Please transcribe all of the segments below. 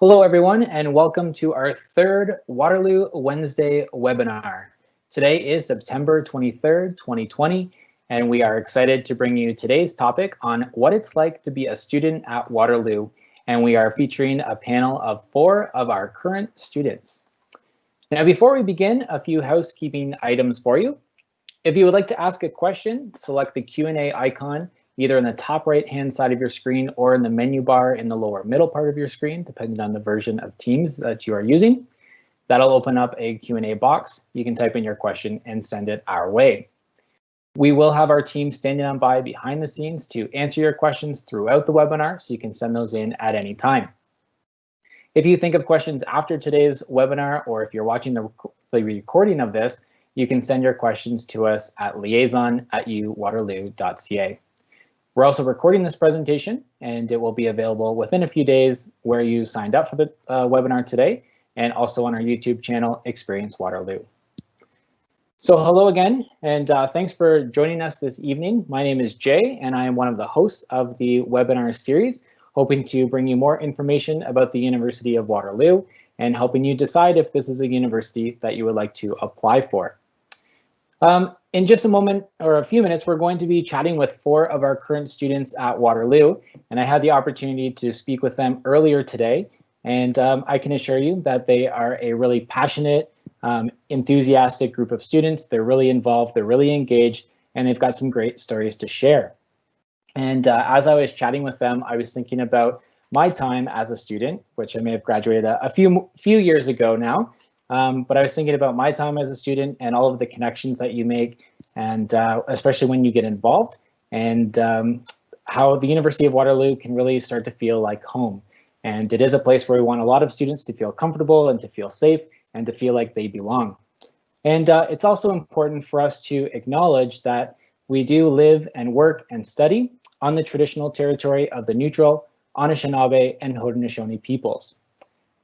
Hello, everyone, and welcome to our third Waterloo Wednesday webinar. Today is September 23rd, 2020, and we are excited to bring you today's topic on what it's like to be a student at Waterloo, and we are featuring a panel of 4 of our current students. Now, before we begin, a few housekeeping items for you. If you would like to ask a question, select the Q&A icon either in the top right-hand side of your screen or in the menu bar in the lower middle part of your screen, depending on the version of Teams that you are using. That'll open up a Q&A box. You can type in your question and send it our way. We will have our team standing on by behind the scenes to answer your questions throughout the webinar, so you can send those in at any time. If you think of questions after today's webinar, or if you're watching the recording of this, you can send your questions to us at liaison@uwaterloo.ca. We're also recording this presentation, and it will be available within a few days where you signed up for the webinar today, and also on our YouTube channel, Experience Waterloo. So hello again, and thanks for joining us this evening. My name is Jay, and I am one of the hosts of the webinar series, hoping to bring you more information about the University of Waterloo and helping you decide if this is a university that you would like to apply for. In just a moment or a few minutes, we're going to be chatting with 4 of our current students at Waterloo, and I had the opportunity to speak with them earlier today, and I can assure you that they are a really passionate, enthusiastic group of students. They're really involved, they're really engaged, and they've got some great stories to share. And as I was chatting with them, I was thinking about my time as a student, which I may have graduated a few years ago now. But I was thinking about my time as a student and all of the connections that you make, and especially when you get involved, and how the University of Waterloo can really start to feel like home. And it is a place where we want a lot of students to feel comfortable and to feel safe and to feel like they belong. And it's also important for us to acknowledge that we do live and work and study on the traditional territory of the neutral Anishinaabe and Haudenosaunee peoples.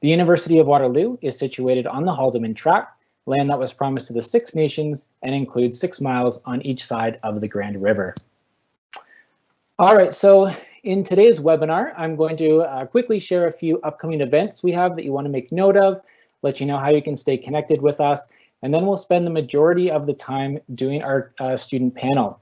The University of Waterloo is situated on the Haldimand Tract, land that was promised to the 6 nations and includes 6 miles on each side of the Grand River. All right, so in today's webinar, I'm going to quickly share a few upcoming events we have that you want to make note of, let you know how you can stay connected with us, and then we'll spend the majority of the time doing our student panel.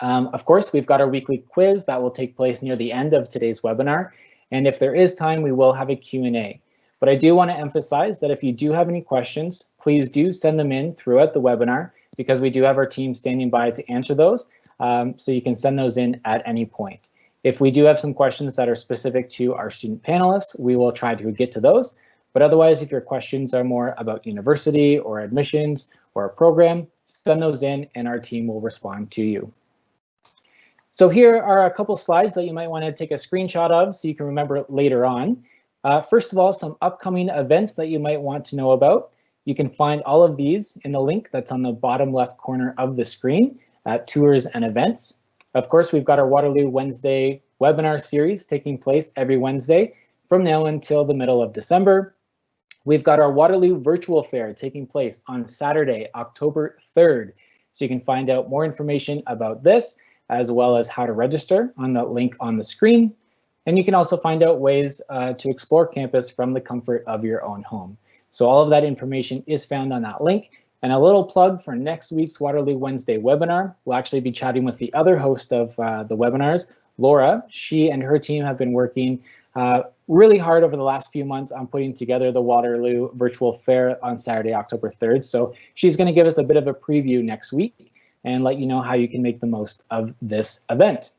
Of course, we've got our weekly quiz that will take place near the end of today's webinar. And if there is time, we will have a Q&A. But I do want to emphasize that if you do have any questions, please do send them in throughout the webinar, because we do have our team standing by to answer those. So you can send those in at any point. If we do have some questions that are specific to our student panelists, we will try to get to those. But otherwise, if your questions are more about university or admissions or a program, send those in and our team will respond to you. So here are a couple slides that you might want to take a screenshot of so you can remember it later on. First of all, some upcoming events that you might want to know about. You can find all of these in the link that's on the bottom left corner of the screen at Tours and Events. Of course, we've got our Waterloo Wednesday webinar series taking place every Wednesday from now until the middle of December. We've got our Waterloo Virtual Fair taking place on Saturday, October 3rd. So you can find out more information about this, as well as how to register on the link on the screen. And you can also find out ways to explore campus from the comfort of your own home. So all of that information is found on that link. And a little plug for next week's Waterloo Wednesday webinar. We'll actually be chatting with the other host of the webinars, Laura. She and her team have been working really hard over the last few months on putting together the Waterloo Virtual Fair on Saturday, October 3rd. So she's going to give us a bit of a preview next week and let you know how you can make the most of this event.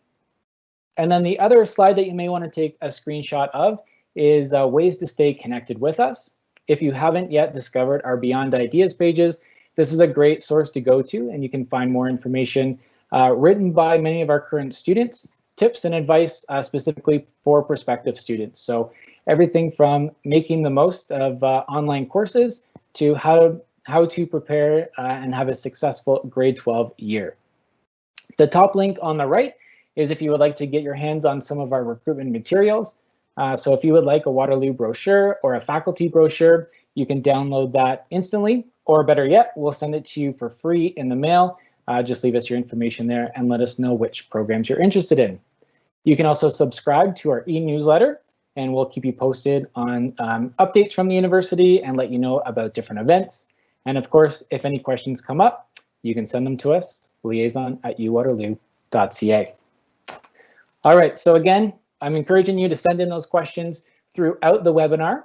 And then the other slide that you may want to take a screenshot of is ways to stay connected with us. If you haven't yet discovered our Beyond Ideas pages, this is a great source to go to, and you can find more information written by many of our current students, tips and advice specifically for prospective students. So everything from making the most of online courses to how to prepare and have a successful grade 12 year. The top link on the right is if you would like to get your hands on some of our recruitment materials. So if you would like a Waterloo brochure or a faculty brochure, you can download that instantly, or better yet, we'll send it to you for free in the mail. Just leave us your information there and let us know which programs you're interested in. You can also subscribe to our e-newsletter, and we'll keep you posted on updates from the university and let you know about different events. And of course, if any questions come up, you can send them to us, liaison@uwaterloo.ca. All right, so again, I'm encouraging you to send in those questions throughout the webinar.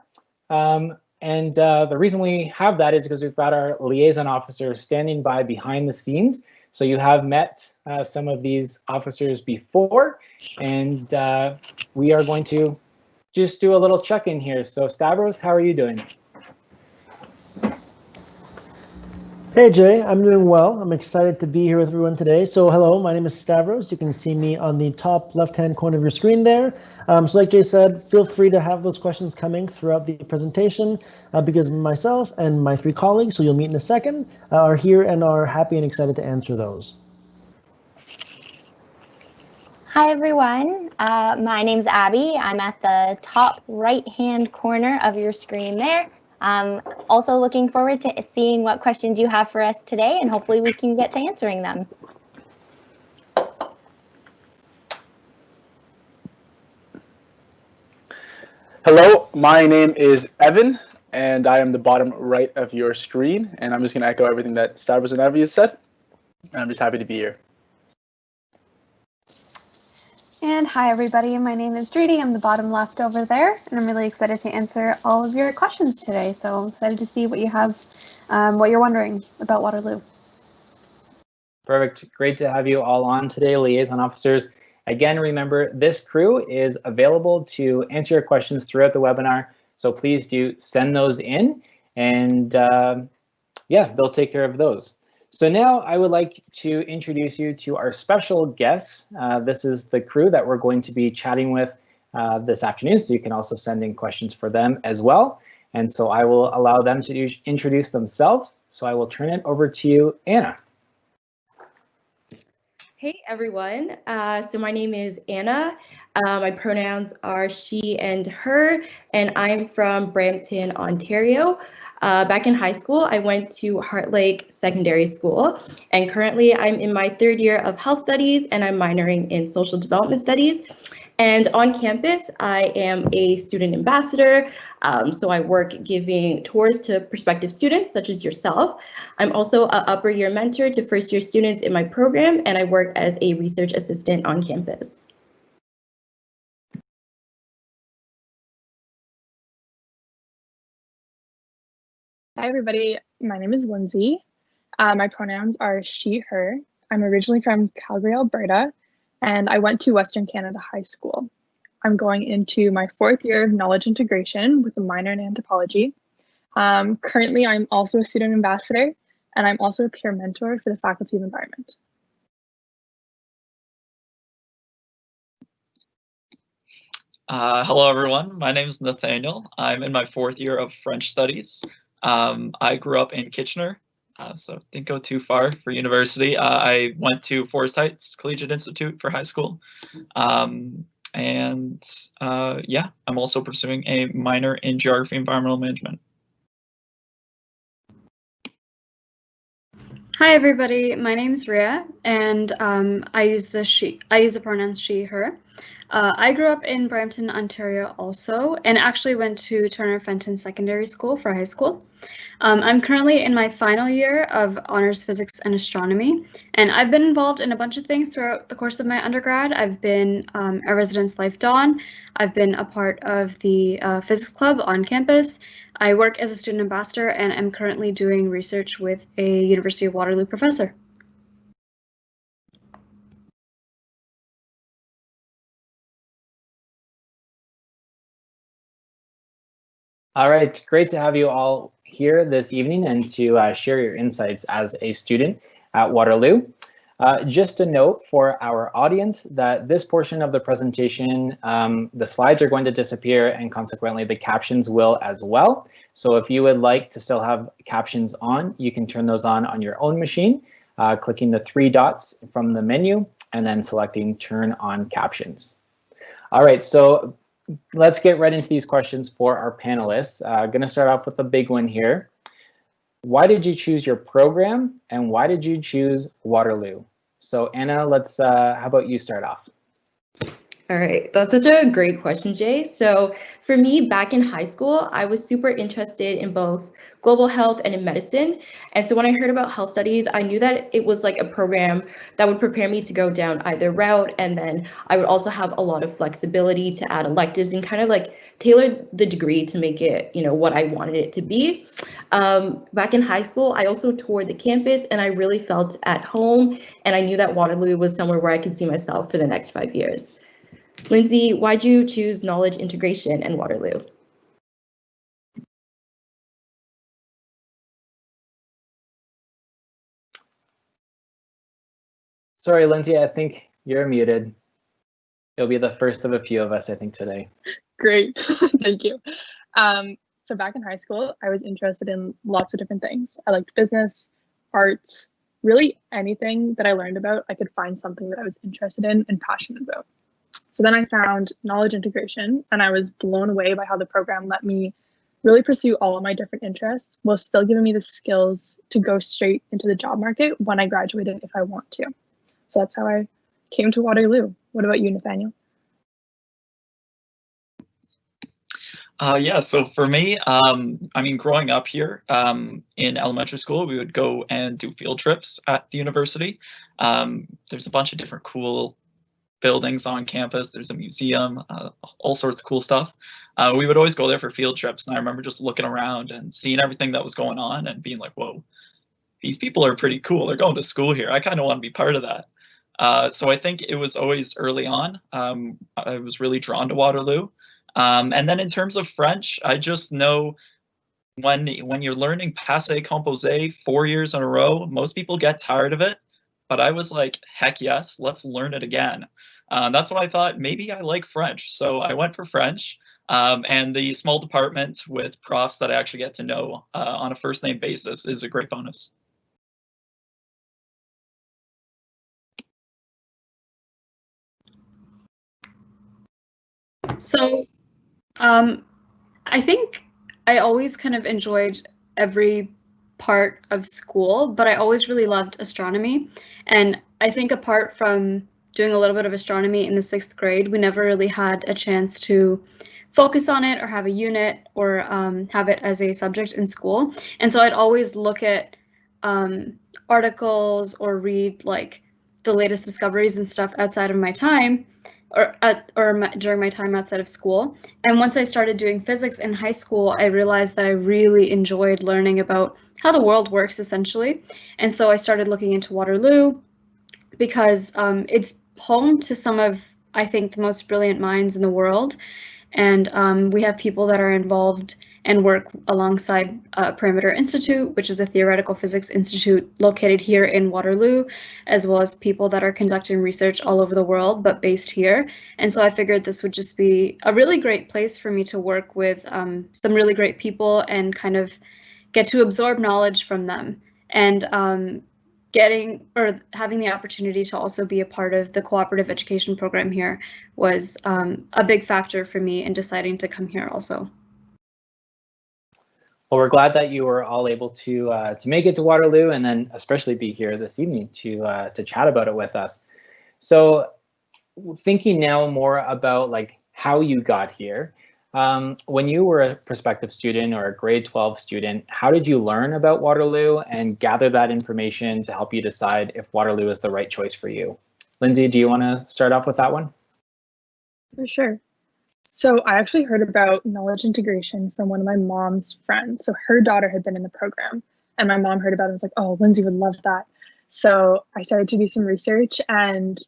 The reason we have that is because we've got our liaison officers standing by behind the scenes. So you have met some of these officers before, and we are going to just do a little check-in here. So Stavros, how are you doing? Hey Jay, I'm doing well. I'm excited to be here with everyone today. So hello, my name is Stavros. You can see me on the top left-hand corner of your screen there. So like Jay said, feel free to have those questions coming throughout the presentation because myself and my 3 colleagues, who you'll meet in a second, are here and are happy and excited to answer those. Hi everyone, my name's Abby. I'm at the top right-hand corner of your screen there. Also looking forward to seeing what questions you have for us today, and hopefully we can get to answering them. Hello, my name is Evan, and I am the bottom right of your screen, and I'm just going to echo everything that Stavros and Abby has said. I'm just happy to be here. And hi everybody, my name is Dridi. I'm the bottom left over there, and I'm really excited to answer all of your questions today. So I'm excited to see what you have, what you're wondering about Waterloo. Perfect, great to have you all on today, liaison officers. Again, remember, this crew is available to answer your questions throughout the webinar, so please do send those in, and yeah, they'll take care of those. So now I would like to introduce you to our special guests. This is the crew that we're going to be chatting with this afternoon, so you can also send in questions for them as well. And so I will allow them to introduce themselves. So I will turn it over to you, Anna. Hey everyone, so my name is Anna. My pronouns are she and her, and I'm from Brampton, Ontario. Back in high school, I went to Heart Lake Secondary School, and currently I'm in my 3rd year of health studies, and I'm minoring in social development studies. And on campus, I am a student ambassador, so I work giving tours to prospective students, such as yourself. I'm also an upper year mentor to 1st year students in my program, and I work as a research assistant on campus. Hi everybody, my name is Lindsay. My pronouns are she, her. I'm originally from Calgary, Alberta, and I went to Western Canada High School. I'm going into my 4th year of knowledge integration with a minor in anthropology. Currently, I'm also a student ambassador, and I'm also a peer mentor for the Faculty of Environment. Hello everyone, my name is Nathaniel. I'm in my 4th year of French studies. I grew up in Kitchener, so didn't go too far for university. I went to Forest Heights Collegiate Institute for high school. Yeah, I'm also pursuing a minor in geography and environmental management. Hi everybody, my name's Rhea, and I use the pronouns she, her. I grew up in Brampton, Ontario also, and actually went to Turner Fenton Secondary School for high school. I'm currently in my final year of honors physics and astronomy, and I've been involved in a bunch of things throughout the course of my undergrad. I've been a residence life Dawn. I've been a part of the physics club on campus. I work as a student ambassador, and I'm currently doing research with a University of Waterloo professor. All right, great to have you all here this evening and to share your insights as a student at Waterloo. Just a note for our audience that this portion of the presentation, the slides are going to disappear and consequently the captions will as well. So if you would like to still have captions on, you can turn those on your own machine, clicking the 3 dots from the menu and then selecting turn on captions. All right, so let's get right into these questions for our panelists. Going to start off with the big one here. Why did you choose your program and why did you choose Waterloo? So Anna, let's how about you start off? All right, that's such a great question, Jay. So for me, back in high school, I was super interested in both global health and in medicine. And so when I heard about health studies, I knew that it was like a program that would prepare me to go down either route. And then I would also have a lot of flexibility to add electives and kind of like tailor the degree to make it, what I wanted it to be. Back in high school, I also toured the campus and I really felt at home. And I knew that Waterloo was somewhere where I could see myself for the next 5 years. Lindsay, why'd you choose knowledge integration and Waterloo? Sorry, Lindsay, I think you're muted. You'll be the first of a few of us, I think, today. Great, thank you. So back in high school, I was interested in lots of different things. I liked business, arts, really anything that I learned about, I could find something that I was interested in and passionate about. So then I found knowledge integration, and I was blown away by how the program let me really pursue all of my different interests while still giving me the skills to go straight into the job market when I graduated if I want to. So that's how I came to Waterloo. What about you, Nathaniel? Yeah, so for me, growing up here in elementary school, we would go and do field trips at the university. There's a bunch of different cool buildings on campus. There's a museum, all sorts of cool stuff. We would always go there for field trips, and I remember just looking around and seeing everything that was going on and being like, whoa, these people are pretty cool. They're going to school here. I kind of want to be part of that. So I think it was always early on. I was really drawn to Waterloo. And then in terms of French, I just know when you're learning passé composé 4 years in a row, most people get tired of it. But I was like, heck yes, let's learn it again. That's what I thought. Maybe I like French. So I went for French. And the small department with profs that I actually get to know on a first name basis is a great bonus. So I think I always kind of enjoyed every part of school, but I always really loved astronomy. And I think apart from doing a little bit of astronomy in the 6th grade, we never really had a chance to focus on it or have a unit or have it as a subject in school. And so I'd always look at articles or read like the latest discoveries and stuff outside of my time during my time outside of school. And once I started doing physics in high school, I realized that I really enjoyed learning about how the world works essentially. And so I started looking into Waterloo because it's home to some of, I think, the most brilliant minds in the world. And we have people that are involved and work alongside Perimeter Institute, which is a theoretical physics institute located here in Waterloo, as well as people that are conducting research all over the world, but based here. And so I figured this would just be a really great place for me to work with some really great people and kind of get to absorb knowledge from them. And having the opportunity to also be a part of the cooperative education program here was a big factor for me in deciding to come here also. Well, we're glad that you were all able to make it to Waterloo, and then especially be here this evening to chat about it with us. So, thinking now more about like how you got here, when you were a prospective student or a grade 12 student, how did you learn about Waterloo and gather that information to help you decide if Waterloo is the right choice for you? Lindsay, do you want to start off with that one? For sure. So I actually heard about knowledge integration from one of my mom's friends. So her daughter had been in the program, and my mom heard about it and was like, oh, Lindsay would love that. So I started to do some research and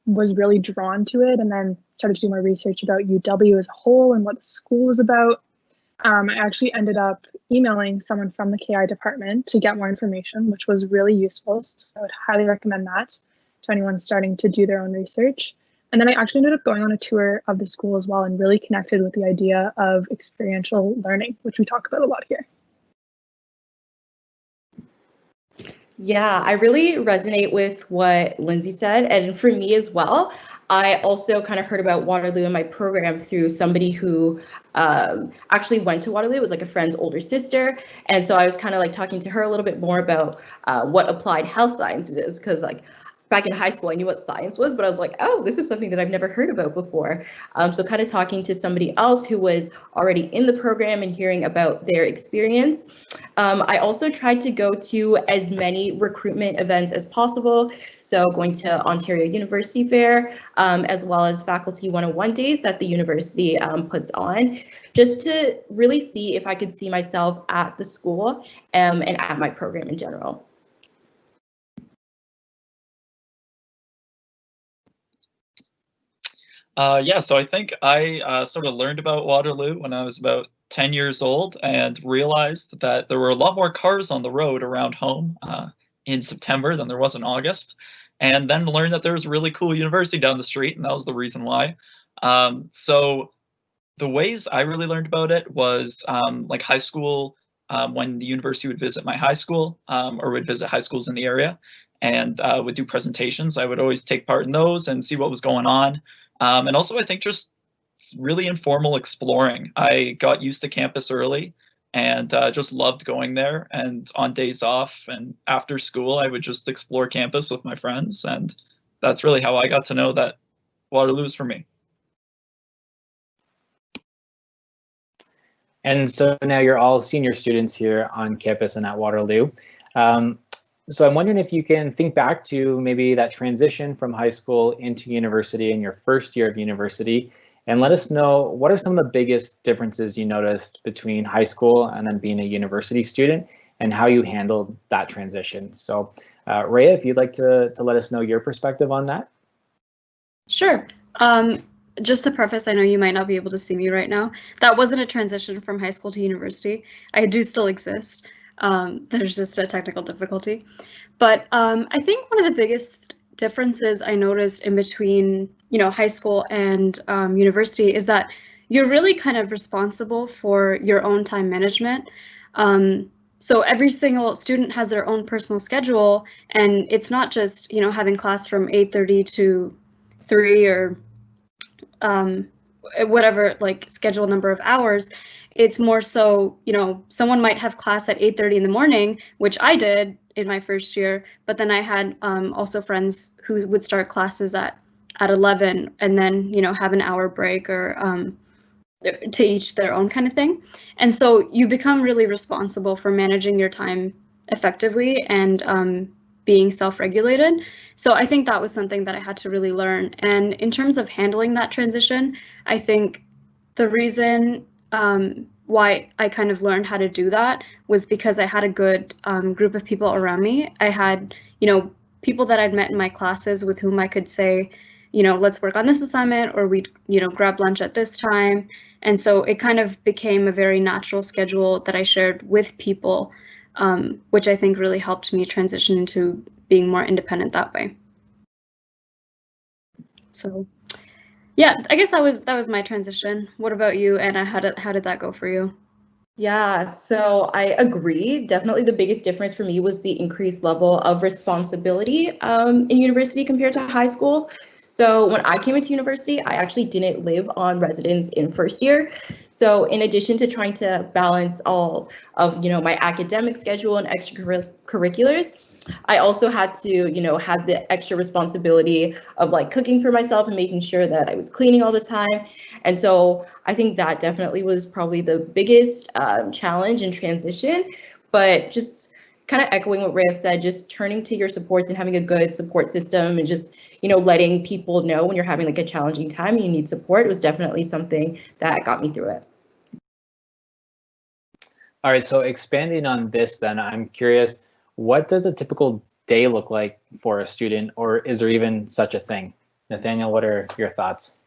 was really drawn to it, and then started to do more research about UW as a whole and what the school was about. I actually ended up emailing someone from the KI department to get more information, which was really useful. So I would highly recommend that to anyone starting to do their own research. And then I actually ended up going on a tour of the school as well and really connected with the idea of experiential learning, which we talk about a lot here. Yeah, I really resonate with what Lindsay said. And for me as well, I also kind of heard about Waterloo in my program through somebody who actually went to Waterloo. It was like a friend's older sister. And so I was kind of like talking to her a little bit more about what applied health sciences is, because like back in high school, I knew what science was, but I was like, oh, this is something that I've never heard about before. So kind of talking to somebody else who was already in the program and hearing about their experience. I also tried to go to as many recruitment events as possible. So going to Ontario University Fair, as well as Faculty 101 days that the university puts on, just to really see if I could see myself at the school and at my program in general. Yeah, so I think I sort of learned about Waterloo when I was about 10 years old and realized that there were a lot more cars on the road around home in September than there was in August. And then learned that there was a really cool university down the street, and that was the reason why. So the ways I really learned about it was like high school, when the university would visit my high school or would visit high schools in the area and would do presentations. I would always take part in those and see what was going on. And also, I think just really informal exploring. I got used to campus early and just loved going there. And on days off and after school, I would just explore campus with my friends. And that's really how I got to know that Waterloo is for me. And so now you're all senior students here on campus and at Waterloo. So I'm wondering if you can think back to maybe that transition from high school into university in your first year of university, and let us know what are some of the biggest differences you noticed between high school and then being a university student, and how you handled that transition. So Rhea, if you'd like to let us know your perspective on that. Sure. Just to preface, I know you might not be able to see me right now. That wasn't a transition from high school to university. I do still exist. There's just a technical difficulty. But I think one of the biggest differences I noticed in between, high school and university is that you're really kind of responsible for your own time management. So every single student has their own personal schedule, and it's not just, having class from 8:30 to 3 or whatever, like, scheduled number of hours. It's more so, someone might have class at 8:30 in the morning, which I did in my first year, but then I had also friends who would start classes at 11 and then, have an hour break or to each their own kind of thing. And so you become really responsible for managing your time effectively and being self-regulated. So I think that was something that I had to really learn. And in terms of handling that transition, I think the reason why I kind of learned how to do that was because I had a good group of people around me. I had, people that I'd met in my classes with whom I could say, let's work on this assignment, or we'd, grab lunch at this time. And so it kind of became a very natural schedule that I shared with people, which I think really helped me transition into being more independent that way. So yeah, I guess that was my transition. What about you, Anna? How did that go for you? Yeah, so I agree. Definitely the biggest difference for me was the increased level of responsibility in university compared to high school. So when I came into university, I actually didn't live on residence in first year. So in addition to trying to balance all of, my academic schedule and extracurriculars, I also had to, had the extra responsibility of like cooking for myself and making sure that I was cleaning all the time. And so I think that definitely was probably the biggest challenge and transition, but just kind of echoing what Rhea said, just turning to your supports and having a good support system and just, letting people know when you're having like a challenging time and you need support was definitely something that got me through it. All right, so expanding on this then, I'm curious, what does a typical day look like for a student, or is there even such a thing? Nathaniel, what are your thoughts?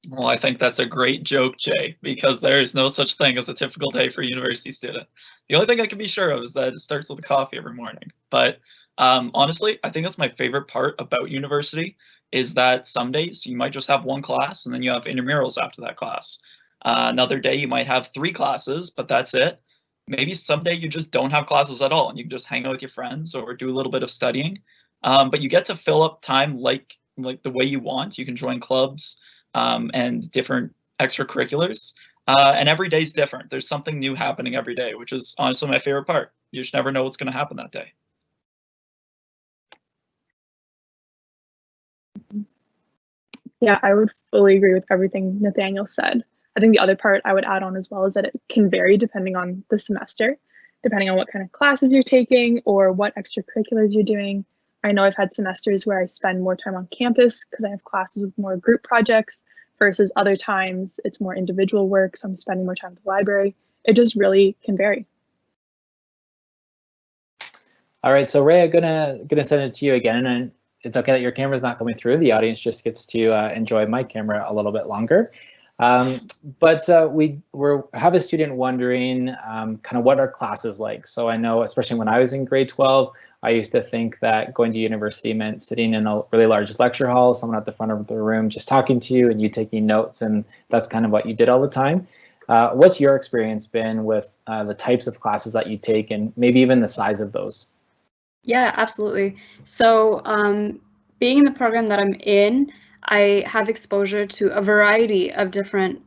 Well, I think that's a great joke, Jay, because there is no such thing as a typical day for a university student. The only thing I can be sure of is that it starts with a coffee every morning. But honestly, I think that's my favorite part about university, is that some days you might just have one class and then you have intramurals after that class. Another day you might have 3 classes, but that's it. Maybe someday you just don't have classes at all and you can just hang out with your friends or do a little bit of studying. But you get to fill up time like the way you want. You can join clubs and different extracurriculars. And every day is different. There's something new happening every day, which is honestly my favorite part. You just never know what's going to happen that day. Yeah, I would fully agree with everything Nathaniel said. I think the other part I would add on as well is that it can vary depending on the semester, depending on what kind of classes you're taking or what extracurriculars you're doing. I know I've had semesters where I spend more time on campus because I have classes with more group projects versus other times it's more individual work, so I'm spending more time at the library. It just really can vary. All right, so Ray, I'm gonna send it to you again, and it's okay that your camera's not coming through. The audience just gets to enjoy my camera a little bit longer. But we have a student wondering kind of what are classes like. So I know, especially when I was in grade 12, I used to think that going to university meant sitting in a really large lecture hall, someone at the front of the room just talking to you and you taking notes, and that's kind of what you did all the time. What's your experience been with the types of classes that you take and maybe even the size of those? Yeah, absolutely. So being in the program that I'm in, I have exposure to a variety of different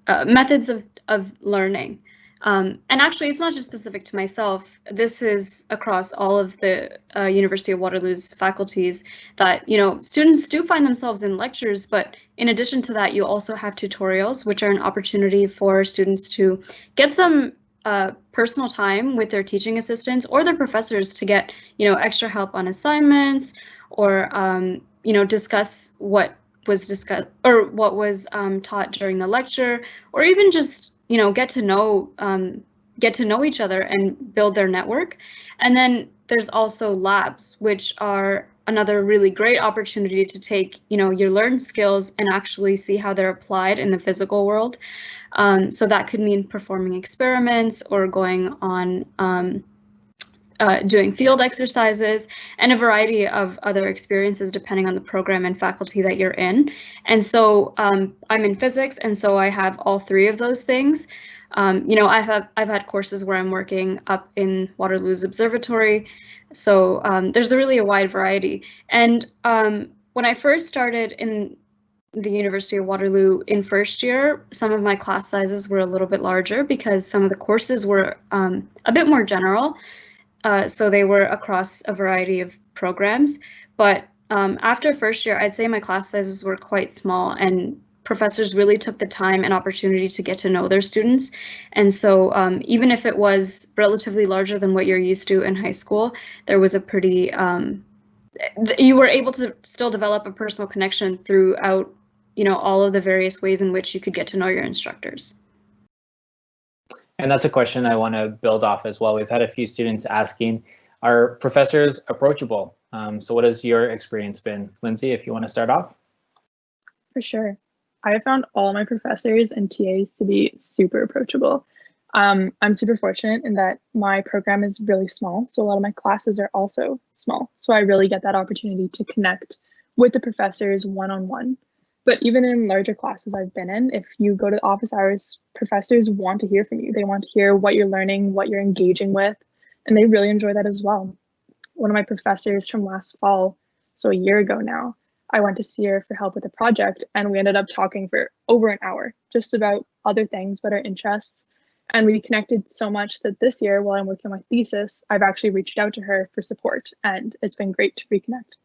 methods of learning. And actually, it's not just specific to myself. This is across all of the University of Waterloo's faculties that, you know, students do find themselves in lectures, but in addition to that, you also have tutorials, which are an opportunity for students to get some personal time with their teaching assistants or their professors to get, you know, extra help on assignments or, you know, discuss what was discussed or what was taught during the lecture, or even just, you know, get to know each other and build their network. And then there's also labs, which are another really great opportunity to take, you know, your learned skills and actually see how they're applied in the physical world. So that could mean performing experiments or going on doing field exercises and a variety of other experiences depending on the program and faculty that you're in. And so I'm in physics, and so I have all three of those things. You know, I've had courses where I'm working up in Waterloo's observatory. So there's really a wide variety. And when I first started in the University of Waterloo in first year, some of my class sizes were a little bit larger because some of the courses were a bit more general. So they were across a variety of programs. But after first year, I'd say my class sizes were quite small, and professors really took the time and opportunity to get to know their students. And so even if it was relatively larger than what you're used to in high school, there was a pretty, you were able to still develop a personal connection throughout, you know, all of the various ways in which you could get to know your instructors. And that's a question I want to build off as well. We've had a few students asking, are professors approachable? So what has your experience been? Lindsay, if you want to start off. For sure. I have found all my professors and TAs to be super approachable. I'm super fortunate in that my program is really small, so a lot of my classes are also small. So I really get that opportunity to connect with the professors one-on-one. But even in larger classes I've been in, if you go to office hours, professors want to hear from you. They want to hear what you're learning, what you're engaging with, and they really enjoy that as well. One of my professors from last fall, so a year ago now, I went to see her for help with a project, and we ended up talking for over an hour, just about other things, but our interests. And we connected so much that this year, while I'm working on my thesis, I've actually reached out to her for support, and it's been great to reconnect.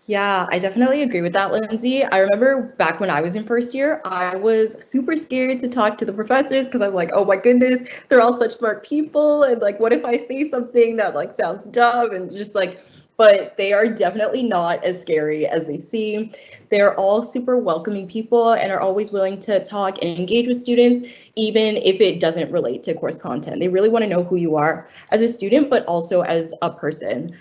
Yeah, I definitely agree with that, Lindsay. I remember back when I was in first year, I was super scared to talk to the professors because I'm like, oh my goodness, they're all such smart people. And like, what if I say something that like sounds dumb and just like, but they are definitely not as scary as they seem. They're all super welcoming people and are always willing to talk and engage with students, even if it doesn't relate to course content. They really want to know who you are as a student, but also as a person.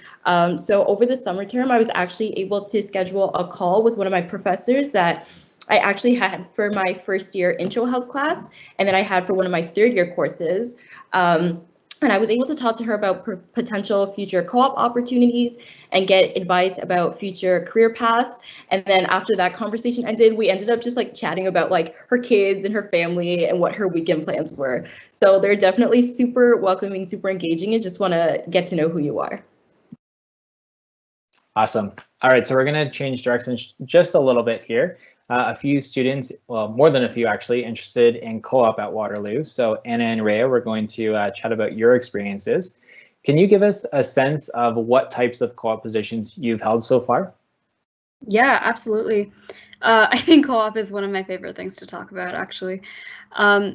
So over the summer term, I was actually able to schedule a call with one of my professors that I actually had for my first year intro health class, and then I had for one of my third year courses. And I was able to talk to her about potential future co-op opportunities and get advice about future career paths. And then after that conversation ended, we ended up just like chatting about like her kids and her family and what her weekend plans were. So they're definitely super welcoming, super engaging, and just want to get to know who you are. Awesome. All right, so we're going to change directions just a little bit here. A few students, well, more than a few actually, interested in co-op at Waterloo. So Anna and Rhea, we're going to chat about your experiences. Can you give us a sense of what types of co-op positions you've held so far? Yeah, absolutely. I think co-op is one of my favorite things to talk about, actually.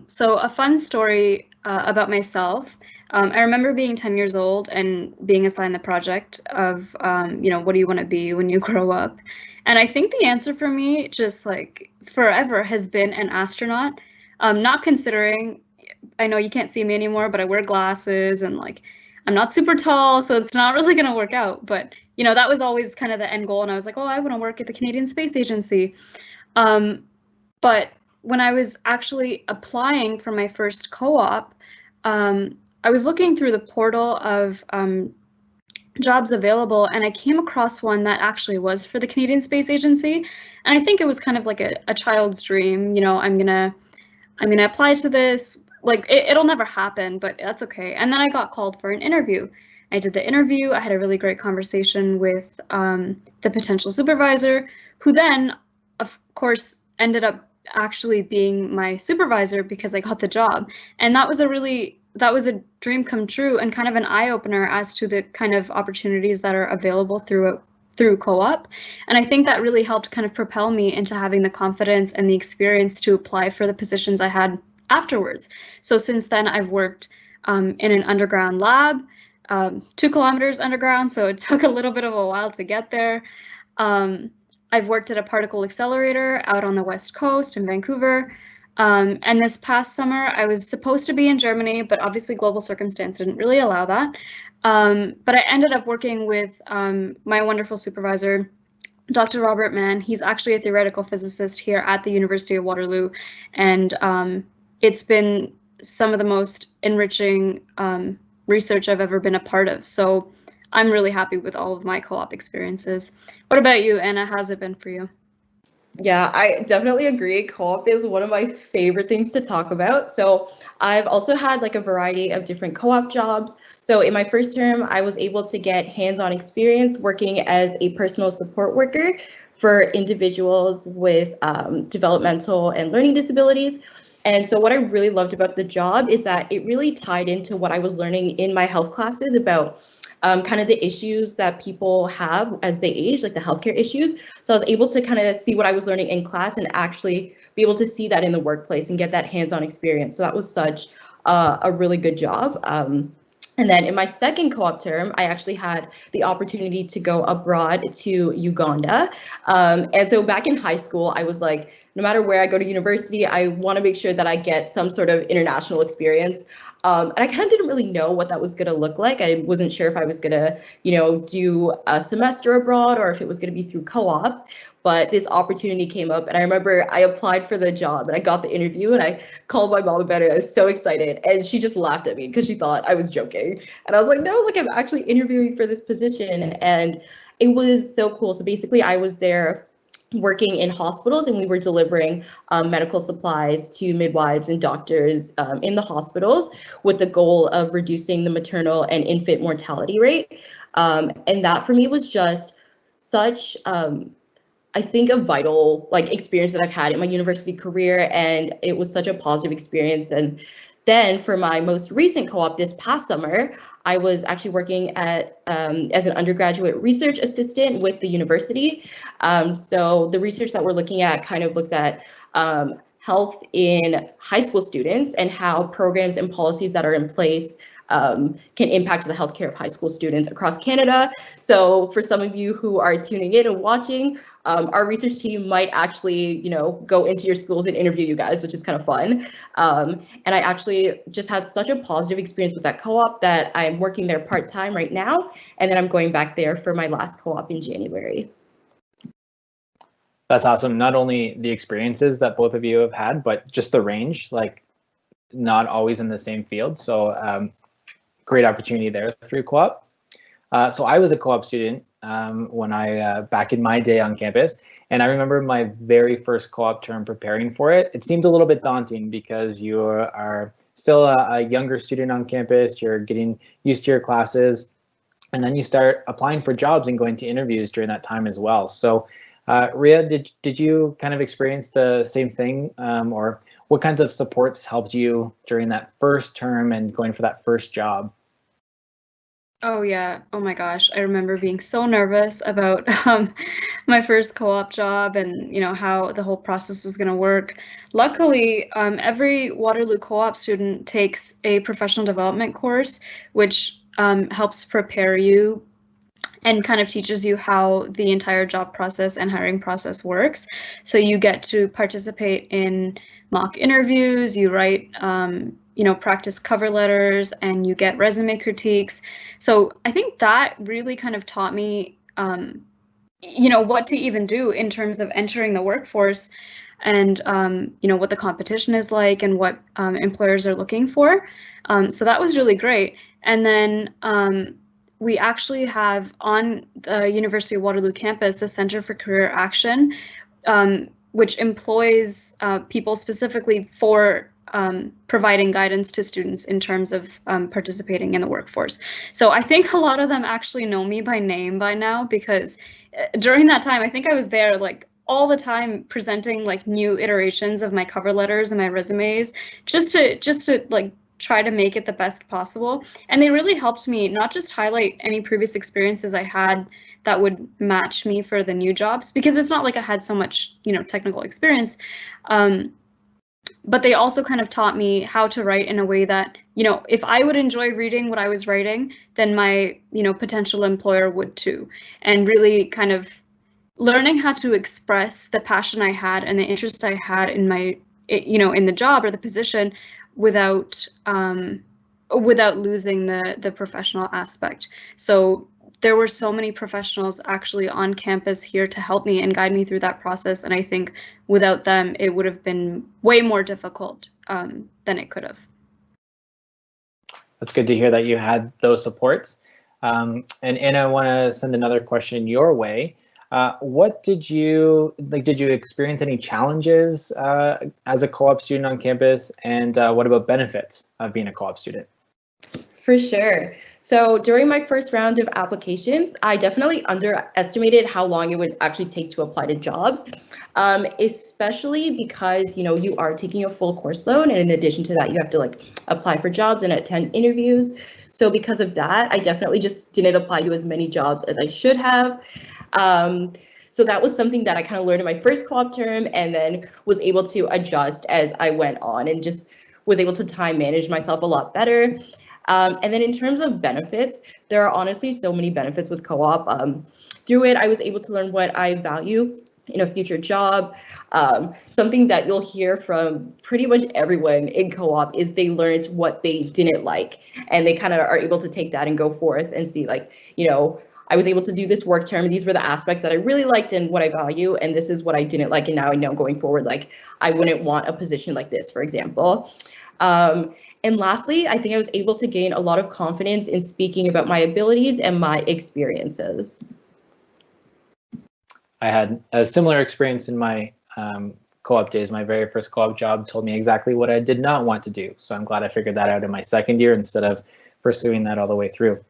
So a fun story about myself. I remember being 10 years old and being assigned the project of, what do you want to be when you grow up? And I think the answer for me, just like forever, has been an astronaut. Not considering, I know you can't see me anymore, but I wear glasses and like I'm not super tall, so it's not really going to work out. But that was always kind of the end goal. And I was like, oh, I want to work at the Canadian Space Agency. But when I was actually applying for my first co-op, I was looking through the portal of jobs available, and I came across one that actually was for the Canadian Space Agency. And I think it was kind of like a child's dream. I'm gonna apply to this. Like it'll never happen, but that's okay. And then I got called for an interview. I did the interview. I had a really great conversation with the potential supervisor, who then, of course, ended up actually being my supervisor because I got the job. And that was a dream come true and kind of an eye-opener as to the kind of opportunities that are available through co-op. And I think that really helped kind of propel me into having the confidence and the experience to apply for the positions I had afterwards. So since then, I've worked in an underground lab, 2 kilometers underground, so it took a little bit of a while to get there. I've worked at a particle accelerator out on the West Coast in Vancouver. And this past summer, I was supposed to be in Germany, but obviously global circumstance didn't really allow that. But I ended up working with my wonderful supervisor, Dr. Robert Mann. He's actually a theoretical physicist here at the University of Waterloo. And it's been some of the most enriching research I've ever been a part of. So I'm really happy with all of my co-op experiences. What about you, Anna? How's it been for you? Yeah, I definitely agree. Co-op is one of my favorite things to talk about. So I've also had like a variety of different co-op jobs. So in my first term, I was able to get hands-on experience working as a personal support worker for individuals with developmental and learning disabilities. And so what I really loved about the job is that it really tied into what I was learning in my health classes about kind of the issues that people have as they age, like the healthcare issues. So I was able to kind of see what I was learning in class and actually be able to see that in the workplace and get that hands-on experience. So that was such a really good job. And then in my second co-op term, I actually had the opportunity to go abroad to Uganda. And so back in high school, I was like, no matter where I go to university, I want to make sure that I get some sort of international experience. And I kind of didn't really know what that was going to look like. I wasn't sure if I was going to, do a semester abroad or if it was going to be through co-op. But this opportunity came up, and I remember I applied for the job and I got the interview and I called my mom about it. I was so excited, and she just laughed at me because she thought I was joking. And I was like, no, like I'm actually interviewing for this position, and it was so cool. So basically, I was there working in hospitals, and we were delivering medical supplies to midwives and doctors in the hospitals with the goal of reducing the maternal and infant mortality rate. And that for me was just such, I think, a vital experience that I've had in my university career, and it was such a positive experience. And then for my most recent co-op this past summer, I was actually working at as an undergraduate research assistant with the university. So the research that we're looking at kind of looks at health in high school students and how programs and policies that are in place can impact the healthcare of high school students across Canada. So for some of you who are tuning in and watching, our research team might actually, go into your schools and interview you guys, which is kind of fun. And I actually just had such a positive experience with that co-op that I'm working there part-time right now. And then I'm going back there for my last co-op in January. That's awesome. Not only the experiences that both of you have had, but just the range, not always in the same field. So great opportunity there through co-op. So I was a co-op student when I back in my day on campus, and I remember my very first co-op term preparing for it. It seemed a little bit daunting because you are still a younger student on campus. You're getting used to your classes, and then you start applying for jobs and going to interviews during that time as well. So Rhea, did you kind of experience the same thing, or what kinds of supports helped you during that first term and going for that first job? Oh yeah. Oh my gosh. I remember being so nervous about my first co-op job and how the whole process was going to work. Luckily, every Waterloo co-op student takes a professional development course, which helps prepare you and kind of teaches you how the entire job process and hiring process works. So you get to participate in mock interviews, you write practice cover letters, and you get resume critiques. So I think that really kind of taught me what to even do in terms of entering the workforce, and what the competition is like and what employers are looking for. So that was really great. And then we actually have on the University of Waterloo campus the Center for Career Action, which employs people specifically for providing guidance to students in terms of participating in the workforce. So I think a lot of them actually know me by name by now, because during that time, I think I was there like all the time presenting like new iterations of my cover letters and my resumes, just to like try to make it the best possible. And they really helped me not just highlight any previous experiences I had that would match me for the new jobs, because it's not like I had so much, technical experience. But they also kind of taught me how to write in a way that, if I would enjoy reading what I was writing, then my, potential employer would too. And really kind of learning how to express the passion I had and the interest I had in my, in the job or the position without losing the professional aspect. So there were so many professionals actually on campus here to help me and guide me through that process. And I think without them, it would have been way more difficult than it could have. That's good to hear that you had those supports. And Anna, I want to send another question your way. What did you experience any challenges as a co-op student on campus? And what about benefits of being a co-op student? For sure. So during my first round of applications, I definitely underestimated how long it would actually take to apply to jobs, especially because, you are taking a full course load. And in addition to that, you have to apply for jobs and attend interviews. So because of that, I definitely just didn't apply to as many jobs as I should have. So that was something that I kind of learned in my first co-op term, and then was able to adjust as I went on and just was able to time manage myself a lot better. And then in terms of benefits, there are honestly so many benefits with co-op. Through it, I was able to learn what I value in a future job. Something that you'll hear from pretty much everyone in co-op is they learned what they didn't like, and they kind of are able to take that and go forth and see I was able to do this work term. These were the aspects that I really liked and what I value, and this is what I didn't like. And now I know going forward, I wouldn't want a position like this, for example. And lastly, I think I was able to gain a lot of confidence in speaking about my abilities and my experiences. I had a similar experience in my co-op days. My very first co-op job told me exactly what I did not want to do. So I'm glad I figured that out in my second year instead of pursuing that all the way through.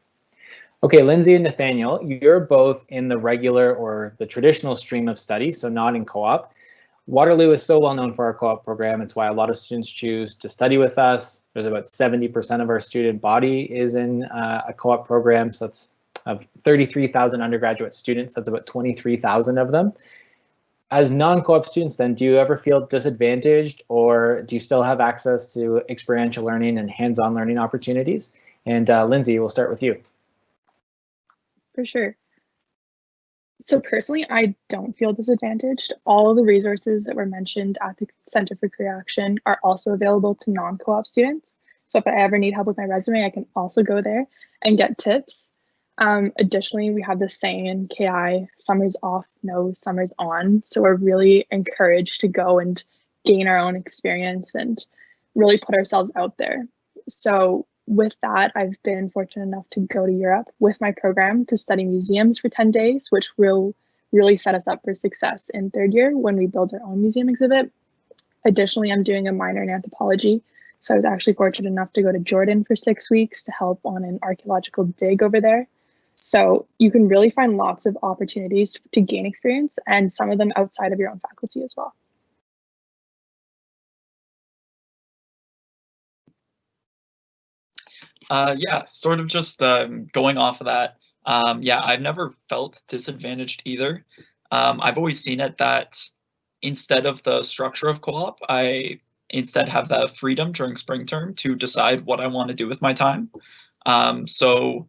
Okay, Lindsay and Nathaniel, you're both in the regular or the traditional stream of study, so not in co-op. Waterloo is so well known for our co-op program. It's why a lot of students choose to study with us. There's about 70% of our student body is in a co-op program. So that's of 33,000 undergraduate students. That's about 23,000 of them. As non-co-op students then, do you ever feel disadvantaged, or do you still have access to experiential learning and hands-on learning opportunities? And Lindsay, we'll start with you. For sure. So personally, I don't feel disadvantaged. All of the resources that were mentioned at the Center for Career Action are also available to non-co-op students. So if I ever need help with my resume, I can also go there and get tips. Additionally, we have this saying in KI, summers off, no summers on. So we're really encouraged to go and gain our own experience and really put ourselves out there. So with that, I've been fortunate enough to go to Europe with my program to study museums for 10 days, which will really set us up for success in third year when we build our own museum exhibit. Additionally, I'm doing a minor in anthropology. So I was actually fortunate enough to go to Jordan for 6 weeks to help on an archaeological dig over there. So you can really find lots of opportunities to gain experience, and some of them outside of your own faculty as well. Yeah, sort of just going off of that. Yeah, I've never felt disadvantaged either. I've always seen it that instead of the structure of co-op, I instead have the freedom during spring term to decide what I want to do with my time. So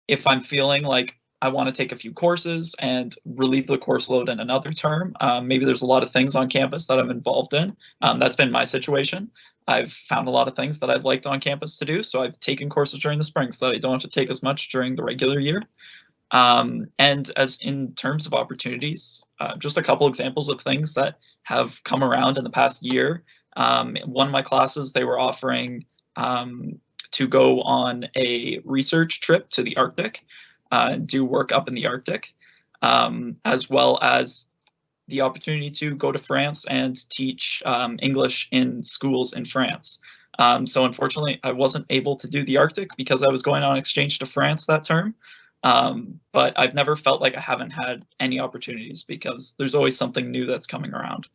if I'm feeling like I want to take a few courses and relieve the course load in another term, maybe there's a lot of things on campus that I'm involved in. That's been my situation. I've found a lot of things that I've liked on campus to do, so I've taken courses during the spring so that I don't have to take as much during the regular year. And as in terms of opportunities, just a couple examples of things that have come around in the past year. One of my classes, they were offering to go on a research trip to the Arctic, do work up in the Arctic, as well as the opportunity to go to France and teach English in schools in France. So unfortunately, I wasn't able to do the Arctic because I was going on exchange to France that term. But I've never felt like I haven't had any opportunities because there's always something new that's coming around.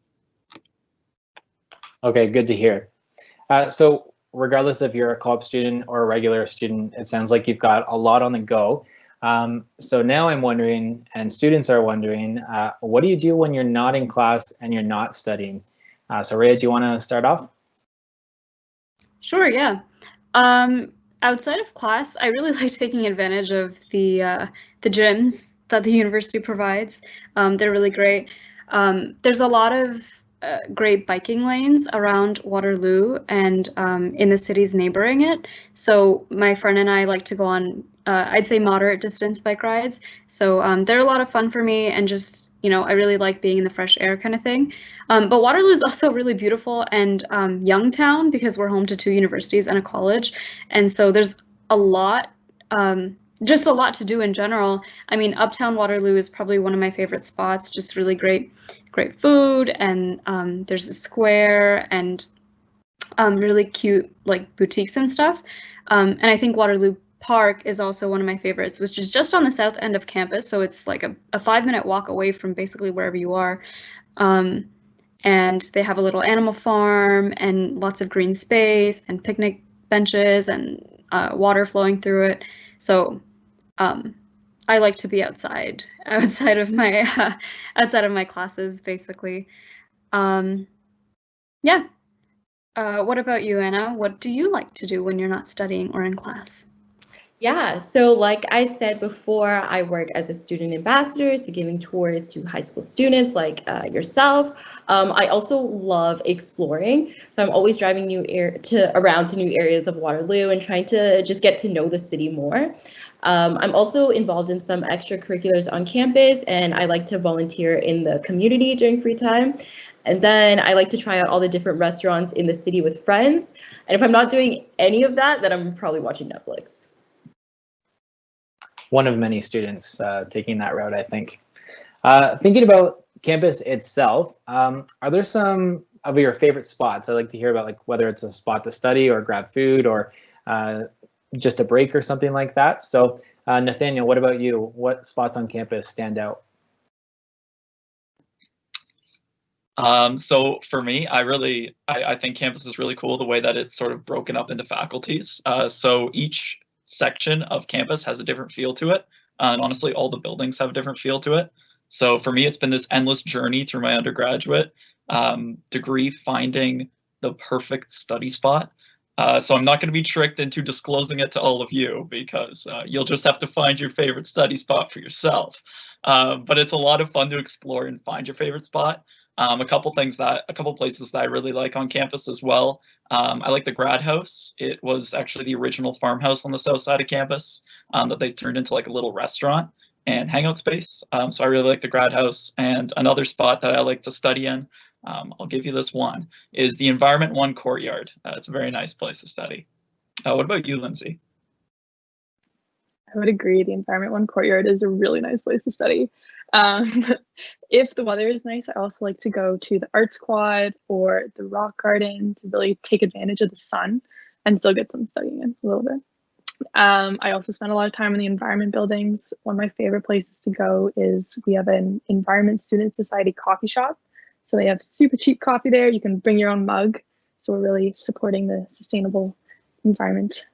Okay, good to hear. So regardless if you're a co-op student or a regular student, it sounds like you've got a lot on the go. So now I'm wondering, and students are wondering, what do you do when you're not in class and you're not studying? So Rhea, do you want to start off? Sure, yeah. Outside of class, I really like taking advantage of the gyms that the university provides. They're really great. There's a lot of great biking lanes around Waterloo and in the cities neighboring it. So my friend and I like to go on, I'd say, moderate distance bike rides. So they're a lot of fun for me, and just, you know, I really like being in the fresh air kind of thing. But Waterloo is also really beautiful and young town because we're home to 2 universities and a college. And so there's a lot, just a lot to do in general. I mean, Uptown Waterloo is probably one of my favorite spots, just really great food, and there's a square and really cute like boutiques and stuff. And I think Waterloo Park is also one of my favorites, which is just on the south end of campus, so it's like a 5-minute walk away from basically wherever you are. And they have a little animal farm and lots of green space and picnic benches and water flowing through it. So I like to be outside of my classes, basically. Yeah. What about you, Anna? What do you like to do when you're not studying or in class? Yeah, so like I said before, I work as a student ambassador, so giving tours to high school students like yourself. I also love exploring, so I'm always driving around to new areas of Waterloo and trying to just get to know the city more. I'm also involved in some extracurriculars on campus, and I like to volunteer in the community during free time. And then I like to try out all the different restaurants in the city with friends. And if I'm not doing any of that, then I'm probably watching Netflix. One of many students taking that route, I think. Thinking about campus itself, are there some of your favorite spots? I'd like to hear about, like, whether it's a spot to study or grab food or just a break or something like that. So Nathaniel, what about you? What spots on campus stand out? So for me, I think campus is really cool the way that it's sort of broken up into faculties. So each section of campus has a different feel to it. And honestly, all the buildings have a different feel to it. So for me, it's been this endless journey through my undergraduate degree, finding the perfect study spot. So I'm not going to be tricked into disclosing it to all of you because you'll just have to find your favorite study spot for yourself. But it's a lot of fun to explore and find your favorite spot. A couple places that I really like on campus as well. I like the grad house. It was actually the original farmhouse on the south side of campus that they turned into like a little restaurant and hangout space. So I really like the grad house. And another spot that I like to study in, I'll give you this one, is the Environment 1 courtyard. It's a very nice place to study. What about you, Lindsay? I would agree. The Environment 1 courtyard is a really nice place to study. If the weather is nice, I also like to go to the art squad or the rock garden to really take advantage of the sun and still get some studying in a little bit. I also spend a lot of time in the environment buildings. One of my favorite places to go is we have an Environment Student Society coffee shop. So they have super cheap coffee there. You can bring your own mug. So we're really supporting the sustainable environment.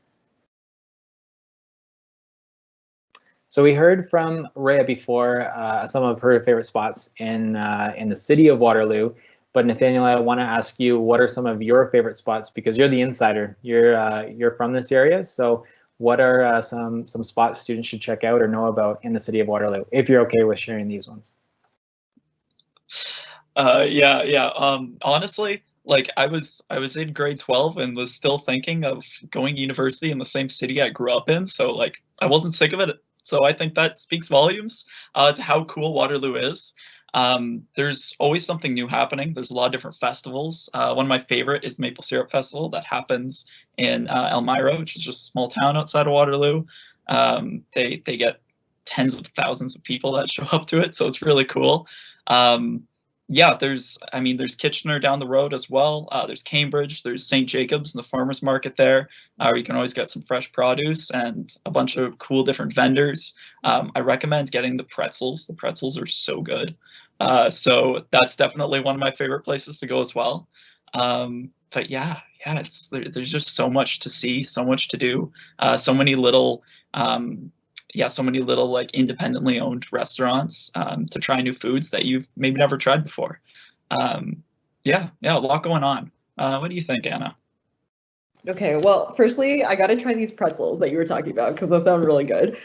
So we heard from Rhea before some of her favorite spots in the city of Waterloo. But Nathaniel, I want to ask you, what are some of your favorite spots? Because you're the insider. You're from this area, so what are some spots students should check out or know about in the city of Waterloo? If you're okay with sharing these ones. Honestly, like I was in grade 12 and was still thinking of going to university in the same city I grew up in. So like I wasn't sick of it. So I think that speaks volumes to how cool Waterloo is. There's always something new happening. There's a lot of different festivals. One of my favorite is Maple Syrup Festival that happens in Elmira, which is just a small town outside of Waterloo. They get tens of thousands of people that show up to it, so it's really cool. Yeah, there's Kitchener down the road as well. There's Cambridge, there's St. Jacobs and the farmers market there, where you can always get some fresh produce and a bunch of cool different vendors. I recommend getting the pretzels. The pretzels are so good. So that's definitely one of my favorite places to go as well. But yeah, there's just so much to see, so much to do, so many little like independently owned restaurants to try new foods that you've maybe never tried before. A lot going on. What do you think, Anna? Okay, well, firstly, I gotta try these pretzels that you were talking about because those sound really good.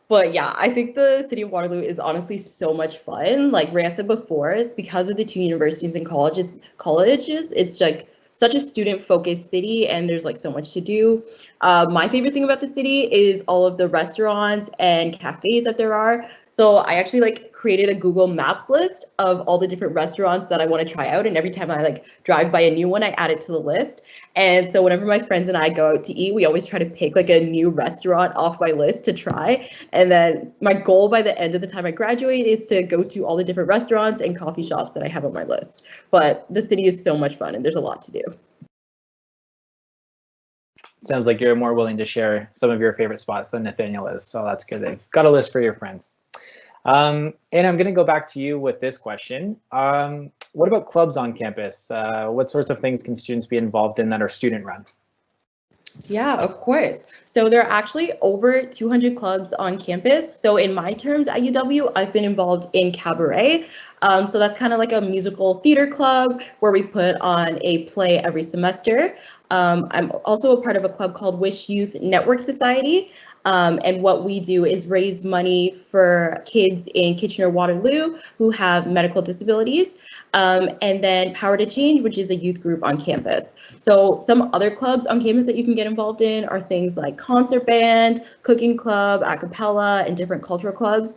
But yeah, I think the city of Waterloo is honestly so much fun. Like Rhea said before, because of the two universities and colleges, it's like such a student-focused city, and there's like so much to do. My favorite thing about the city is all of the restaurants and cafes that there are. So I actually like created a Google Maps list of all the different restaurants that I want to try out, and every time I like drive by a new one, I add it to the list. And so whenever my friends and I go out to eat, we always try to pick like a new restaurant off my list to try. And then my goal by the end of the time I graduate is to go to all the different restaurants and coffee shops that I have on my list. But the city is so much fun and there's a lot to do. Sounds like you're more willing to share some of your favorite spots than Nathaniel is, so that's good. They've got a list for your friends. And I'm going to go back to you with this question. What about clubs on campus? What sorts of things can students be involved in that are student run? Yeah, of course. So there are actually over 200 clubs on campus. So in my terms at UW, I've been involved in cabaret. So that's kind of like a musical theater club where we put on a play every semester. I'm also a part of a club called Wish Youth Network Society. And what we do is raise money for kids in Kitchener-Waterloo who have medical disabilities. And then Power to Change, which is a youth group on campus. So some other clubs on campus that you can get involved in are things like concert band, cooking club, a cappella, and different cultural clubs.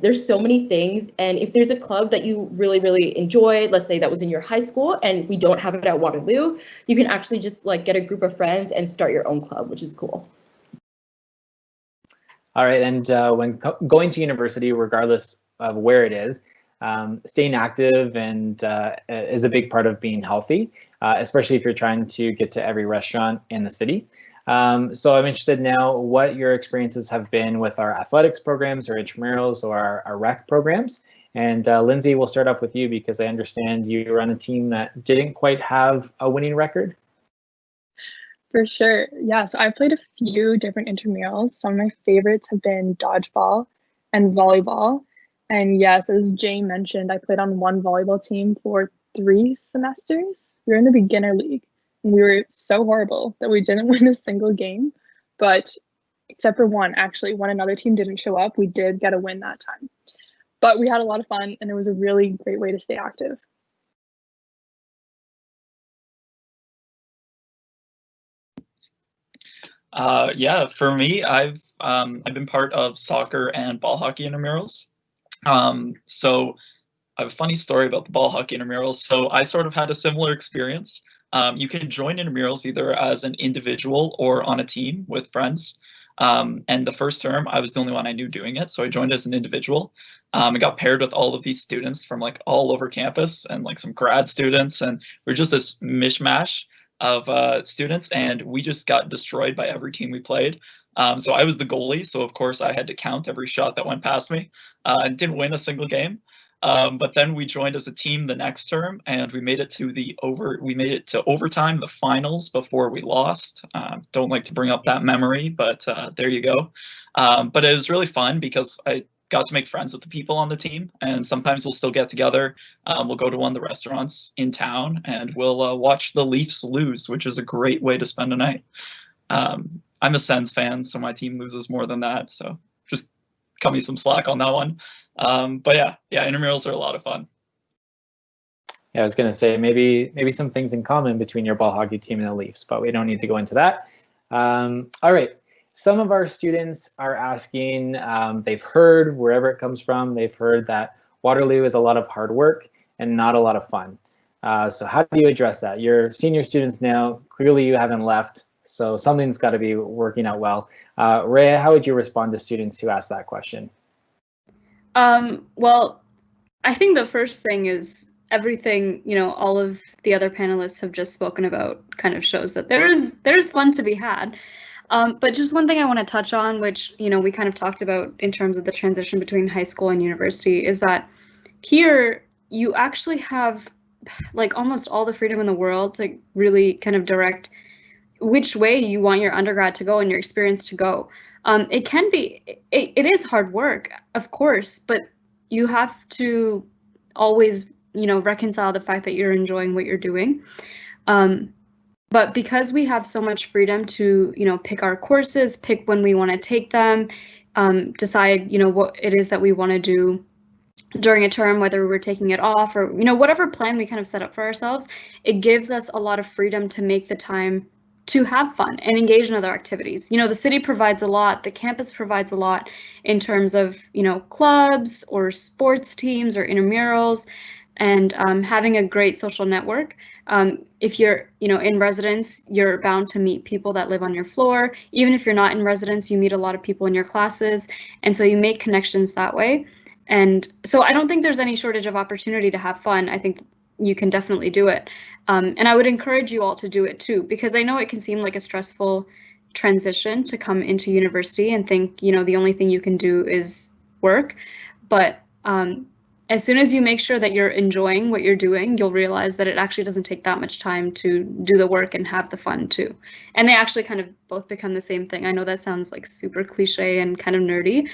There's so many things. And if there's a club that you really, really enjoy, let's say that was in your high school and we don't have it at Waterloo, you can actually just like get a group of friends and start your own club, which is cool. All right, and when going to university, regardless of where it is, staying active and is a big part of being healthy, especially if you're trying to get to every restaurant in the city. So I'm interested now what your experiences have been with our athletics programs or intramurals or our rec programs. And Lindsay, we'll start off with you because I understand you were on a team that didn't quite have a winning record. For sure. Yeah, so I've played a few different intramurals. Some of my favorites have been dodgeball and volleyball. And yes, as Jay mentioned, I played on one volleyball team for 3 semesters. We were in the beginner league and we were so horrible that we didn't win a single game. But except for one, actually, when another team didn't show up, we did get a win that time. But we had a lot of fun and it was a really great way to stay active. For me, I've been part of soccer and ball hockey intramurals. So I have a funny story about the ball hockey intramurals. So I sort of had a similar experience. You can join intramurals either as an individual or on a team with friends. And the first term, I was the only one I knew doing it, so I joined as an individual. I got paired with all of these students from like all over campus and like some grad students, and we're just this mishmash of students, and we just got destroyed by every team we played. So I was the goalie, so of course I had to count every shot that went past me. And didn't win a single game. But then we joined as a team the next term, and we made it to overtime, the finals, before we lost. Don't like to bring up that memory, but there you go. But it was really fun because I got to make friends with the people on the team, and sometimes we'll still get together. We'll go to one of the restaurants in town, and we'll watch the Leafs lose, which is a great way to spend a night. I'm a Sens fan, so my team loses more than that, so just cut me some slack on that one. But yeah, intramurals are a lot of fun. Yeah, I was going to say maybe some things in common between your ball hockey team and the Leafs, but we don't need to go into that. All right. Some of our students are asking, they've heard, wherever it comes from, they've heard that Waterloo is a lot of hard work and not a lot of fun. So how do you address that? You're senior students now, clearly you haven't left, so something's got to be working out well. Rhea, how would you respond to students who ask that question? Well, I think the first thing is everything, all of the other panelists have just spoken about kind of shows that there's fun to be had. But just one thing I want to touch on, which, we kind of talked about in terms of the transition between high school and university, is that here you actually have like almost all the freedom in the world to really kind of direct which way you want your undergrad to go and your experience to go. It is hard work, of course, but you have to always, reconcile the fact that you're enjoying what you're doing. But because we have so much freedom to, pick our courses, pick when we want to take them, decide, what it is that we want to do during a term, whether we're taking it off or, whatever plan we kind of set up for ourselves, it gives us a lot of freedom to make the time to have fun and engage in other activities. The city provides a lot, the campus provides a lot in terms of, clubs or sports teams or intramurals, and having a great social network. If you're, in residence, you're bound to meet people that live on your floor. Even if you're not in residence, you meet a lot of people in your classes, and so you make connections that way. And so I don't think there's any shortage of opportunity to have fun. I think you can definitely do it. And I would encourage you all to do it too, because I know it can seem like a stressful transition to come into university and think, the only thing you can do is work. But as soon as you make sure that you're enjoying what you're doing, you'll realize that it actually doesn't take that much time to do the work and have the fun too. And they actually kind of both become the same thing. I know that sounds like super cliche and kind of nerdy,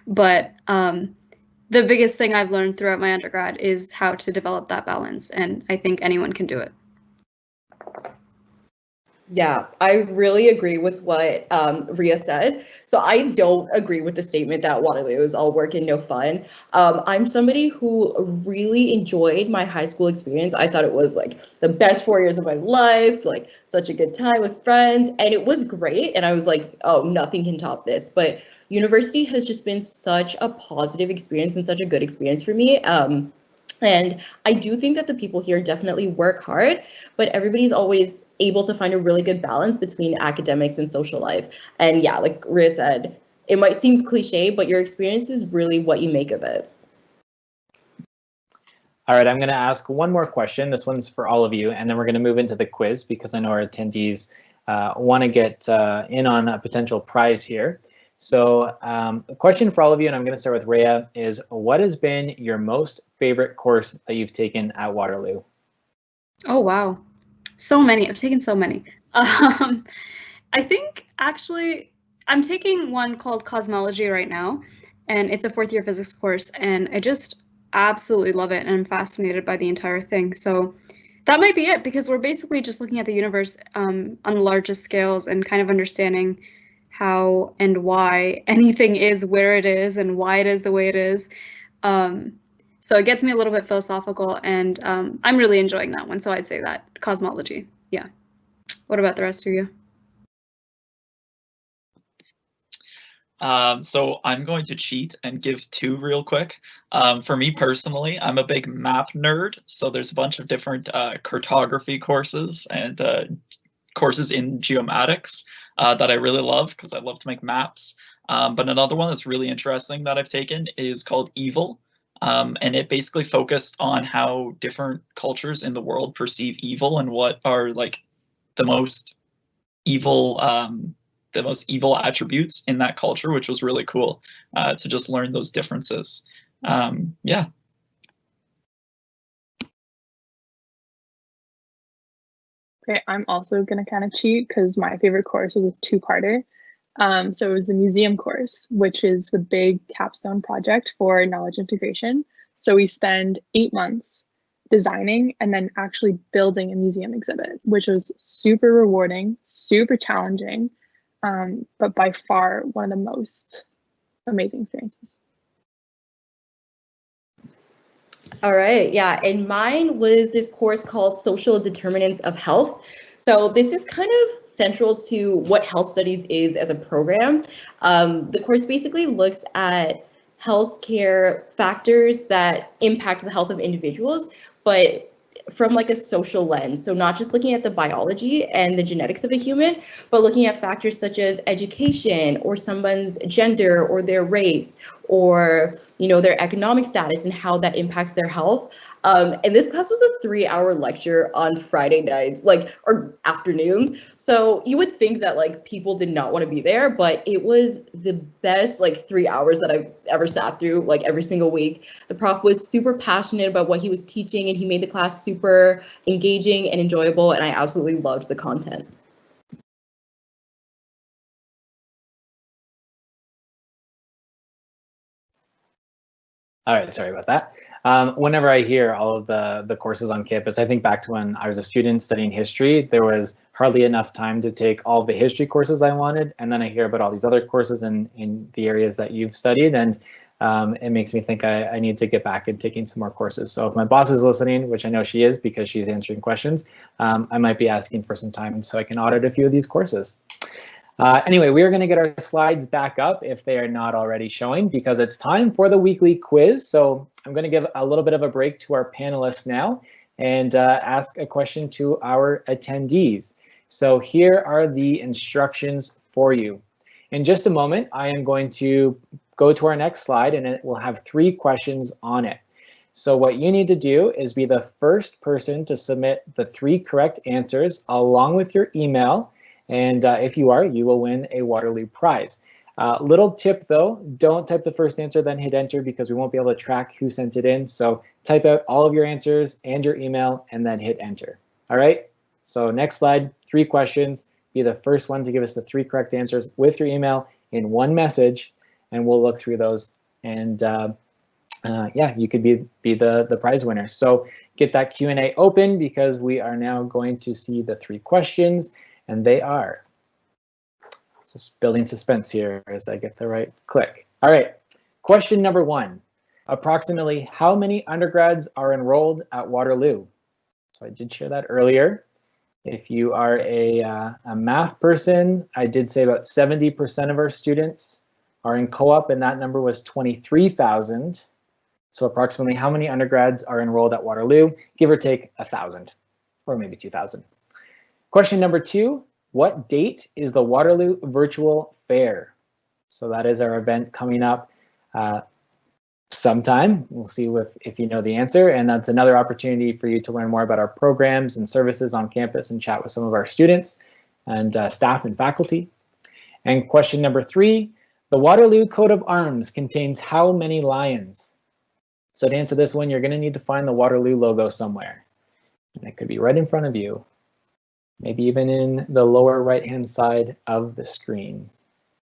but the biggest thing I've learned throughout my undergrad is how to develop that balance, and I think anyone can do it. Yeah, I really agree with what Rhea said. So I don't agree with the statement that Waterloo is all work and no fun. I'm somebody who really enjoyed my high school experience. I thought it was like the best 4 years of my life, like such a good time with friends, and it was great. And I was like, oh, nothing can top this. But university has just been such a positive experience and such a good experience for me. And I do think that the people here definitely work hard, but everybody's always able to find a really good balance between academics and social life. And yeah, like Rhea said, it might seem cliche, but your experience is really what you make of it. All right, I'm going to ask one more question. This one's for all of you, and then we're going to move into the quiz because I know our attendees want to get in on a potential prize here. So the question for all of you, and I'm going to start with Rhea, is what has been your most favorite course that you've taken at Waterloo? Oh, wow. So many. I've taken so many. I think actually I'm taking one called Cosmology right now, and it's a fourth year physics course, and I just absolutely love it, and I'm fascinated by the entire thing. So that might be it, because we're basically just looking at the universe on the largest scales and kind of understanding how and why anything is where it is and why it is the way it is. So it gets me a little bit philosophical, and I'm really enjoying that one. So I'd say that cosmology. Yeah. What about the rest of you? So I'm going to cheat and give two real quick. For me personally, I'm a big map nerd. So there's a bunch of different cartography courses and courses in geomatics that I really love because I love to make maps. But another one that's really interesting that I've taken is called Evil. And it basically focused on how different cultures in the world perceive evil and what are like the most evil attributes in that culture, which was really cool to just learn those differences. Yeah. Okay, I'm also gonna kind of cheat because my favorite course was a two-parter. So it was the museum course, which is the big capstone project for knowledge integration. So we spend 8 months designing and then actually building a museum exhibit, which was super rewarding, super challenging, but by far one of the most amazing experiences. All right, yeah, and mine was this course called Social Determinants of Health. So this is kind of central to what health studies is as a program. The course basically looks at healthcare factors that impact the health of individuals, but from like a social lens. So not just looking at the biology and the genetics of a human, but looking at factors such as education or someone's gender or their race or, you know, their economic status and how that impacts their health. And this class was a 3-hour lecture on Friday nights, like, or afternoons. So you would think that like people did not want to be there, but it was the best like 3 hours that I've ever sat through, like every single week. The prof was super passionate about what he was teaching and he made the class super engaging and enjoyable, and I absolutely loved the content. All right, sorry about that. Whenever I hear all of the courses on campus, I think back to when I was a student studying history. There was hardly enough time to take all of the history courses I wanted, and then I hear about all these other courses in the areas that you've studied, and it makes me think I need to get back and taking some more courses. So if my boss is listening, which I know she is because she's answering questions, I might be asking for some time so I can audit a few of these courses. Anyway, we are going to get our slides back up if they are not already showing, because it's time for the weekly quiz. So I'm going to give a little bit of a break to our panelists now and ask a question to our attendees. So here are the instructions for you. In just a moment, I am going to go to our next slide and it will have 3 questions on it. So what you need to do is be the first person to submit the 3 correct answers along with your email. And if you are, you will win a Waterloo prize. Little tip though, don't type the first answer then hit enter, because we won't be able to track who sent it in. So type out all of your answers and your email and then hit enter. All right, so next slide, 3 questions. Be the first one to give us the 3 correct answers with your email in one message, and we'll look through those. And yeah, you could be the prize winner. So get that Q&A open, because we are now going to see the 3 questions. And they are, just building suspense here as I get the right click. All right, question number 1. Approximately how many undergrads are enrolled at Waterloo? So I did share that earlier. If you are a math person, I did say about 70% of our students are in co-op, and that number was 23,000. So approximately how many undergrads are enrolled at Waterloo? Give or take 1,000, or maybe 2,000. Question number 2, what date is the Waterloo Virtual Fair? So that is our event coming up sometime. We'll see if you know the answer, and that's another opportunity for you to learn more about our programs and services on campus and chat with some of our students and staff and faculty. And question number 3, the Waterloo coat of arms contains how many lions? So to answer this one, you're going to need to find the Waterloo logo somewhere. And it could be right in front of you. Maybe even in the lower right-hand side of the screen.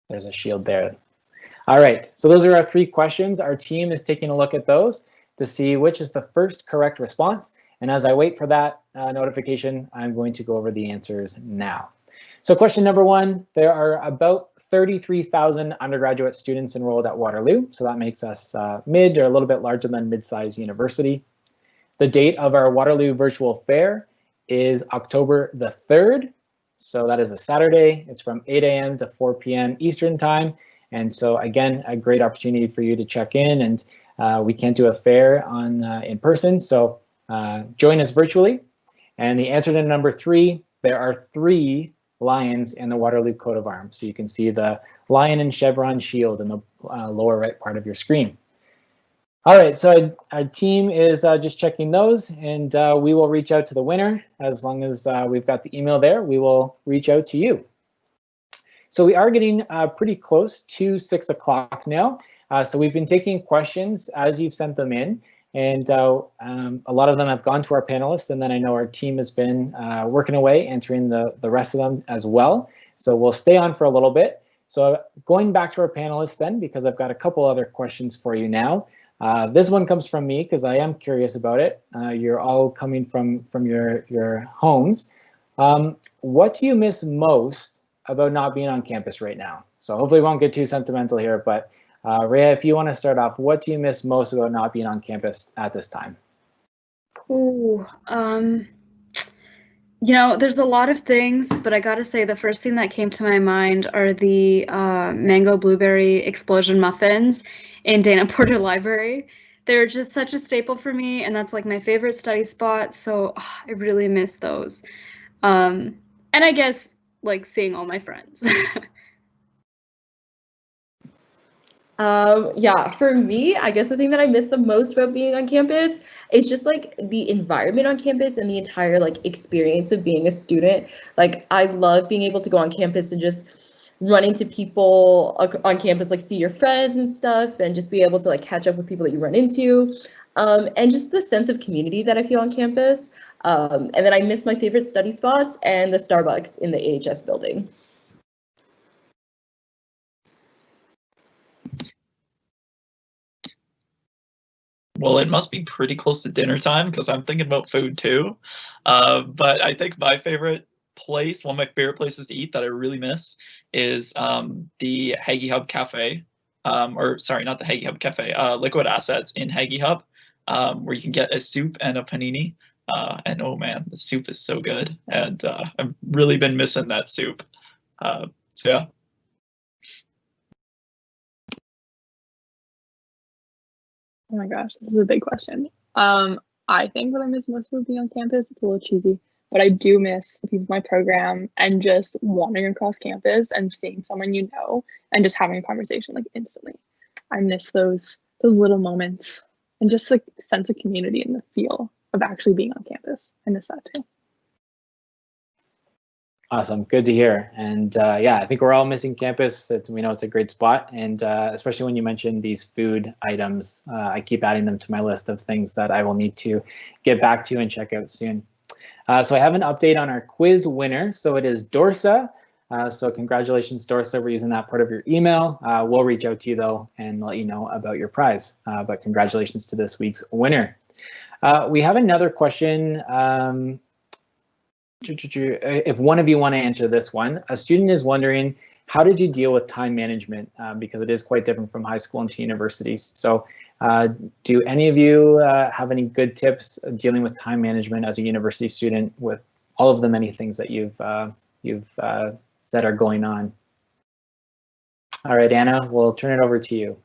There's a shield there. All right, so those are our 3 questions. Our team is taking a look at those to see which is the first correct response. And as I wait for that notification, I'm going to go over the answers now. So question number 1, there are about 33,000 undergraduate students enrolled at Waterloo. So that makes us mid or a little bit larger than mid-sized university. The date of our Waterloo Virtual Fair is October the 3rd. So that is a Saturday. It's from 8 a.m. to 4 p.m. Eastern time. And so again, a great opportunity for you to check in, and we can't do a fair on in person. So join us virtually. And the answer to number 3, there are 3 lions in the Waterloo coat of arms. So you can see the lion and chevron shield in the lower right part of your screen. All right, so our team is just checking those, and we will reach out to the winner. As long as we've got the email there, we will reach out to you. So we are getting pretty close to 6 o'clock now. So we've been taking questions as you've sent them in, and a lot of them have gone to our panelists, and then I know our team has been working away answering the rest of them as well. So we'll stay on for a little bit. So going back to our panelists then, because I've got a couple other questions for you now. This one comes from me because I am curious about it. You're all coming from your homes. What do you miss most about not being on campus right now? So hopefully we won't get too sentimental here, but Rhea, if you want to start off, what do you miss most about not being on campus at this time? Ooh, you know, there's a lot of things, but I gotta say the first thing that came to my mind are the mango blueberry explosion muffins in Dana Porter Library. They're just such a staple for me, and that's like my favorite study spot, so I really miss those. And I guess like seeing all my friends. Yeah, for me, I guess the thing that I miss the most about being on campus is just like the environment on campus and the entire like experience of being a student. Like I love being able to go on campus and just run into people on campus, like see your friends and stuff, and just be able to like catch up with people that you run into. And just the sense of community that I feel on campus. And then I miss my favorite study spots and the Starbucks in the AHS building. Well, it must be pretty close to dinner time because I'm thinking about food too. But I think my favorite place, one of my favorite places to eat that I really miss is the Haggy Hub Cafe. Or sorry, not the Haggy Hub Cafe, Liquid Assets in Haggy Hub, where you can get a soup and a panini. And oh man, the soup is so good. And I've really been missing that soup. So yeah. Oh my gosh, this is a big question. I think what I miss most about being on campus, it's a little cheesy, but I do miss the people in my program and just wandering across campus and seeing someone you know and just having a conversation like instantly. I miss those little moments and just like sense of community and the feel of actually being on campus. I miss that too. Awesome, good to hear. And yeah, I think we're all missing campus. We know it's a great spot, and especially when you mentioned these food items, I keep adding them to my list of things that I will need to get back to and check out soon. So I have an update on our quiz winner. So it is Dorsa. So congratulations, Dorsa. We're using that part of your email. We'll reach out to you though and let you know about your prize. But congratulations to this week's winner. We have another question. If one of you want to answer this one, a student is wondering, how did you deal with time management? Because it is quite different from high school into university. So do any of you have any good tips dealing with time management as a university student with all of the many things that you've said are going on? All right, Anna, we'll turn it over to you.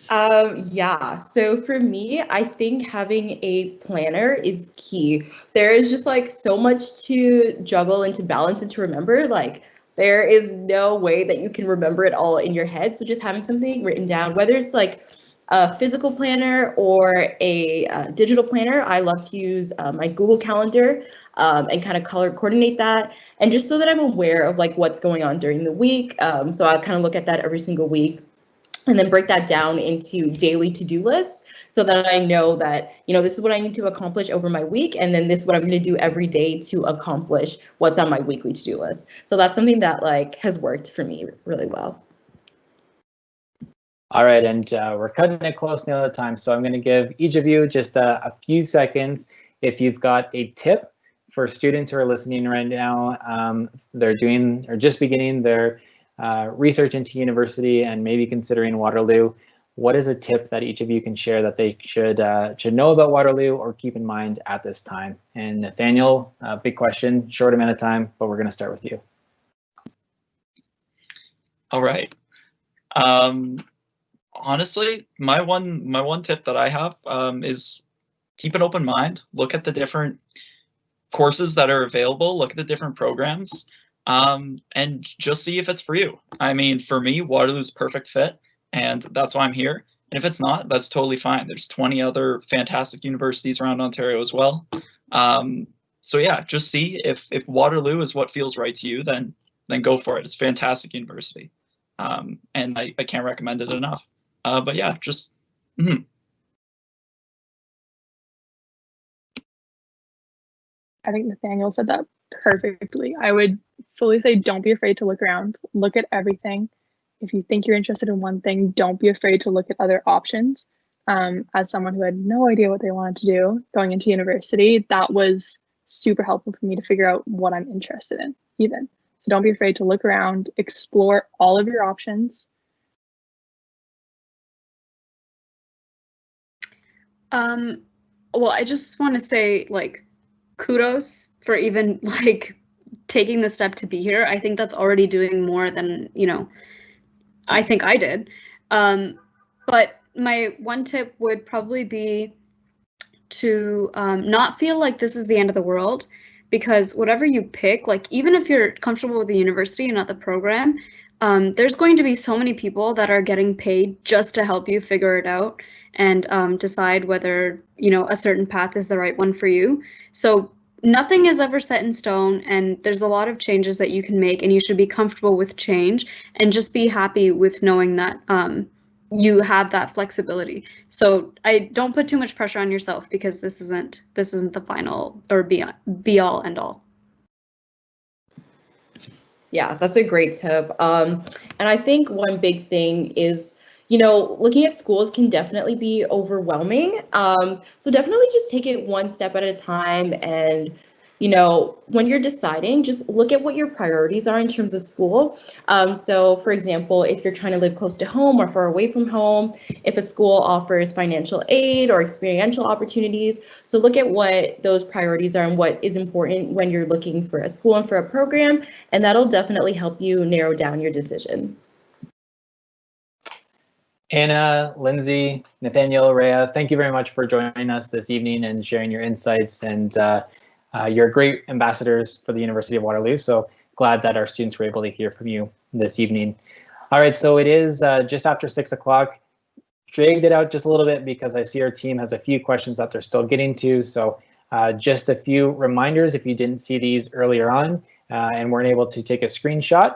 Yeah, so for me, I think having a planner is key. There is just like so much to juggle and to balance and to remember. Like there is no way that you can remember it all in your head. So just having something written down, whether it's like a physical planner or a digital planner, I love to use my Google Calendar and kind of color coordinate that. And just so that I'm aware of like what's going on during the week. So I kind of look at that every single week. And then break that down into daily to-do lists so that I know that, you know, this is what I need to accomplish over my week. And then this is what I'm going to do every day to accomplish what's on my weekly to-do list. So that's something that like has worked for me really well. All right, and we're cutting it close near the time. So I'm going to give each of you just a few seconds. If you've got a tip for students who are listening right now, they're doing or just beginning their research into university and maybe considering Waterloo, what is a tip that each of you can share that they should know about Waterloo or keep in mind at this time? And Nathaniel, big question, short amount of time, but we're going to start with you. All right. Honestly, my one tip that I have is keep an open mind. Look at the different courses that are available. Look at the different programs. And just see if it's for you. I mean, for me, Waterloo's perfect fit, and that's why I'm here. And if it's not, that's totally fine. There's 20 other fantastic universities around Ontario as well. So yeah, just see if Waterloo is what feels right to you, then go for it. It's a fantastic university. And I can't recommend it enough. But yeah, just I think Nathaniel said that perfectly. I would fully say don't be afraid to look around, look at everything. If you think you're interested in one thing, don't be afraid to look at other options. As someone who had no idea what they wanted to do going into university, that was super helpful for me to figure out what I'm interested in even. So don't be afraid to look around, explore all of your options. Well, I just want to say, like, kudos for even like taking the step to be here. I think that's already doing more than, you know, I think I did. But my one tip would probably be to not feel like this is the end of the world, because whatever you pick, like even if you're comfortable with the university and not the program, there's going to be so many people that are getting paid just to help you figure it out and decide whether, you know, a certain path is the right one for you. So nothing is ever set in stone, and there's a lot of changes that you can make, and you should be comfortable with change and just be happy with knowing that you have that flexibility. So I don't put too much pressure on yourself, because this isn't the final or be all end all. Yeah, that's a great tip. And I think one big thing is, you know, looking at schools can definitely be overwhelming. So definitely just take it one step at a time. And, you know, when you're deciding, just look at what your priorities are in terms of school. So, for example, if you're trying to live close to home or far away from home, if a school offers financial aid or experiential opportunities. So look at what those priorities are and what is important when you're looking for a school and for a program, and that'll definitely help you narrow down your decision. Anna, Lindsay, Nathaniel, Rhea, thank you very much for joining us this evening and sharing your insights. And you're great ambassadors for the University of Waterloo. So glad that our students were able to hear from you this evening. All right, so it is just after 6 o'clock. Dragged it out just a little bit because I see our team has a few questions that they're still getting to. So just a few reminders if you didn't see these earlier on and weren't able to take a screenshot.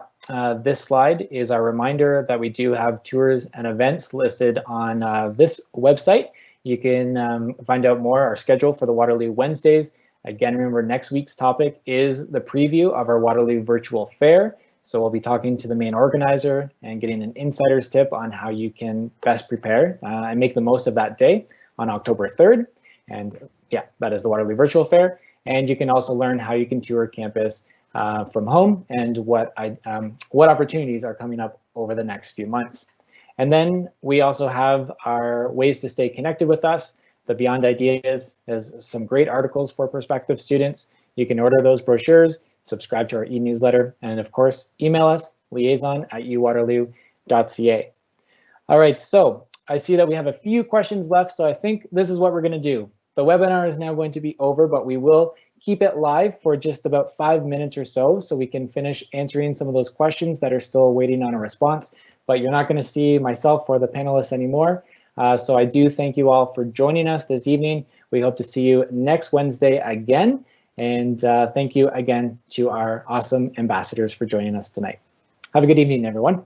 This slide is a reminder that we do have tours and events listed on this website. You can find out more, our schedule for the Waterloo Wednesdays. Again, remember next week's topic is the preview of our Waterloo Virtual Fair. So we'll be talking to the main organizer and getting an insider's tip on how you can best prepare and make the most of that day on October 3rd. And yeah, that is the Waterloo Virtual Fair. And you can also learn how you can tour campus from home and what opportunities are coming up over the next few months. And then we also have our ways to stay connected with us. The Beyond Ideas has some great articles for prospective students. You can order those brochures, subscribe to our e-newsletter, and of course, email us, liaison@uwaterloo.ca. All right, so I see that we have a few questions left, so I think this is what we're gonna do. The webinar is now going to be over, but we will keep it live for just about 5 minutes or so we can finish answering some of those questions that are still waiting on a response. But you're not gonna see myself or the panelists anymore. So I do thank you all for joining us this evening. We hope to see you next Wednesday again. And thank you again to our awesome ambassadors for joining us tonight. Have a good evening, everyone.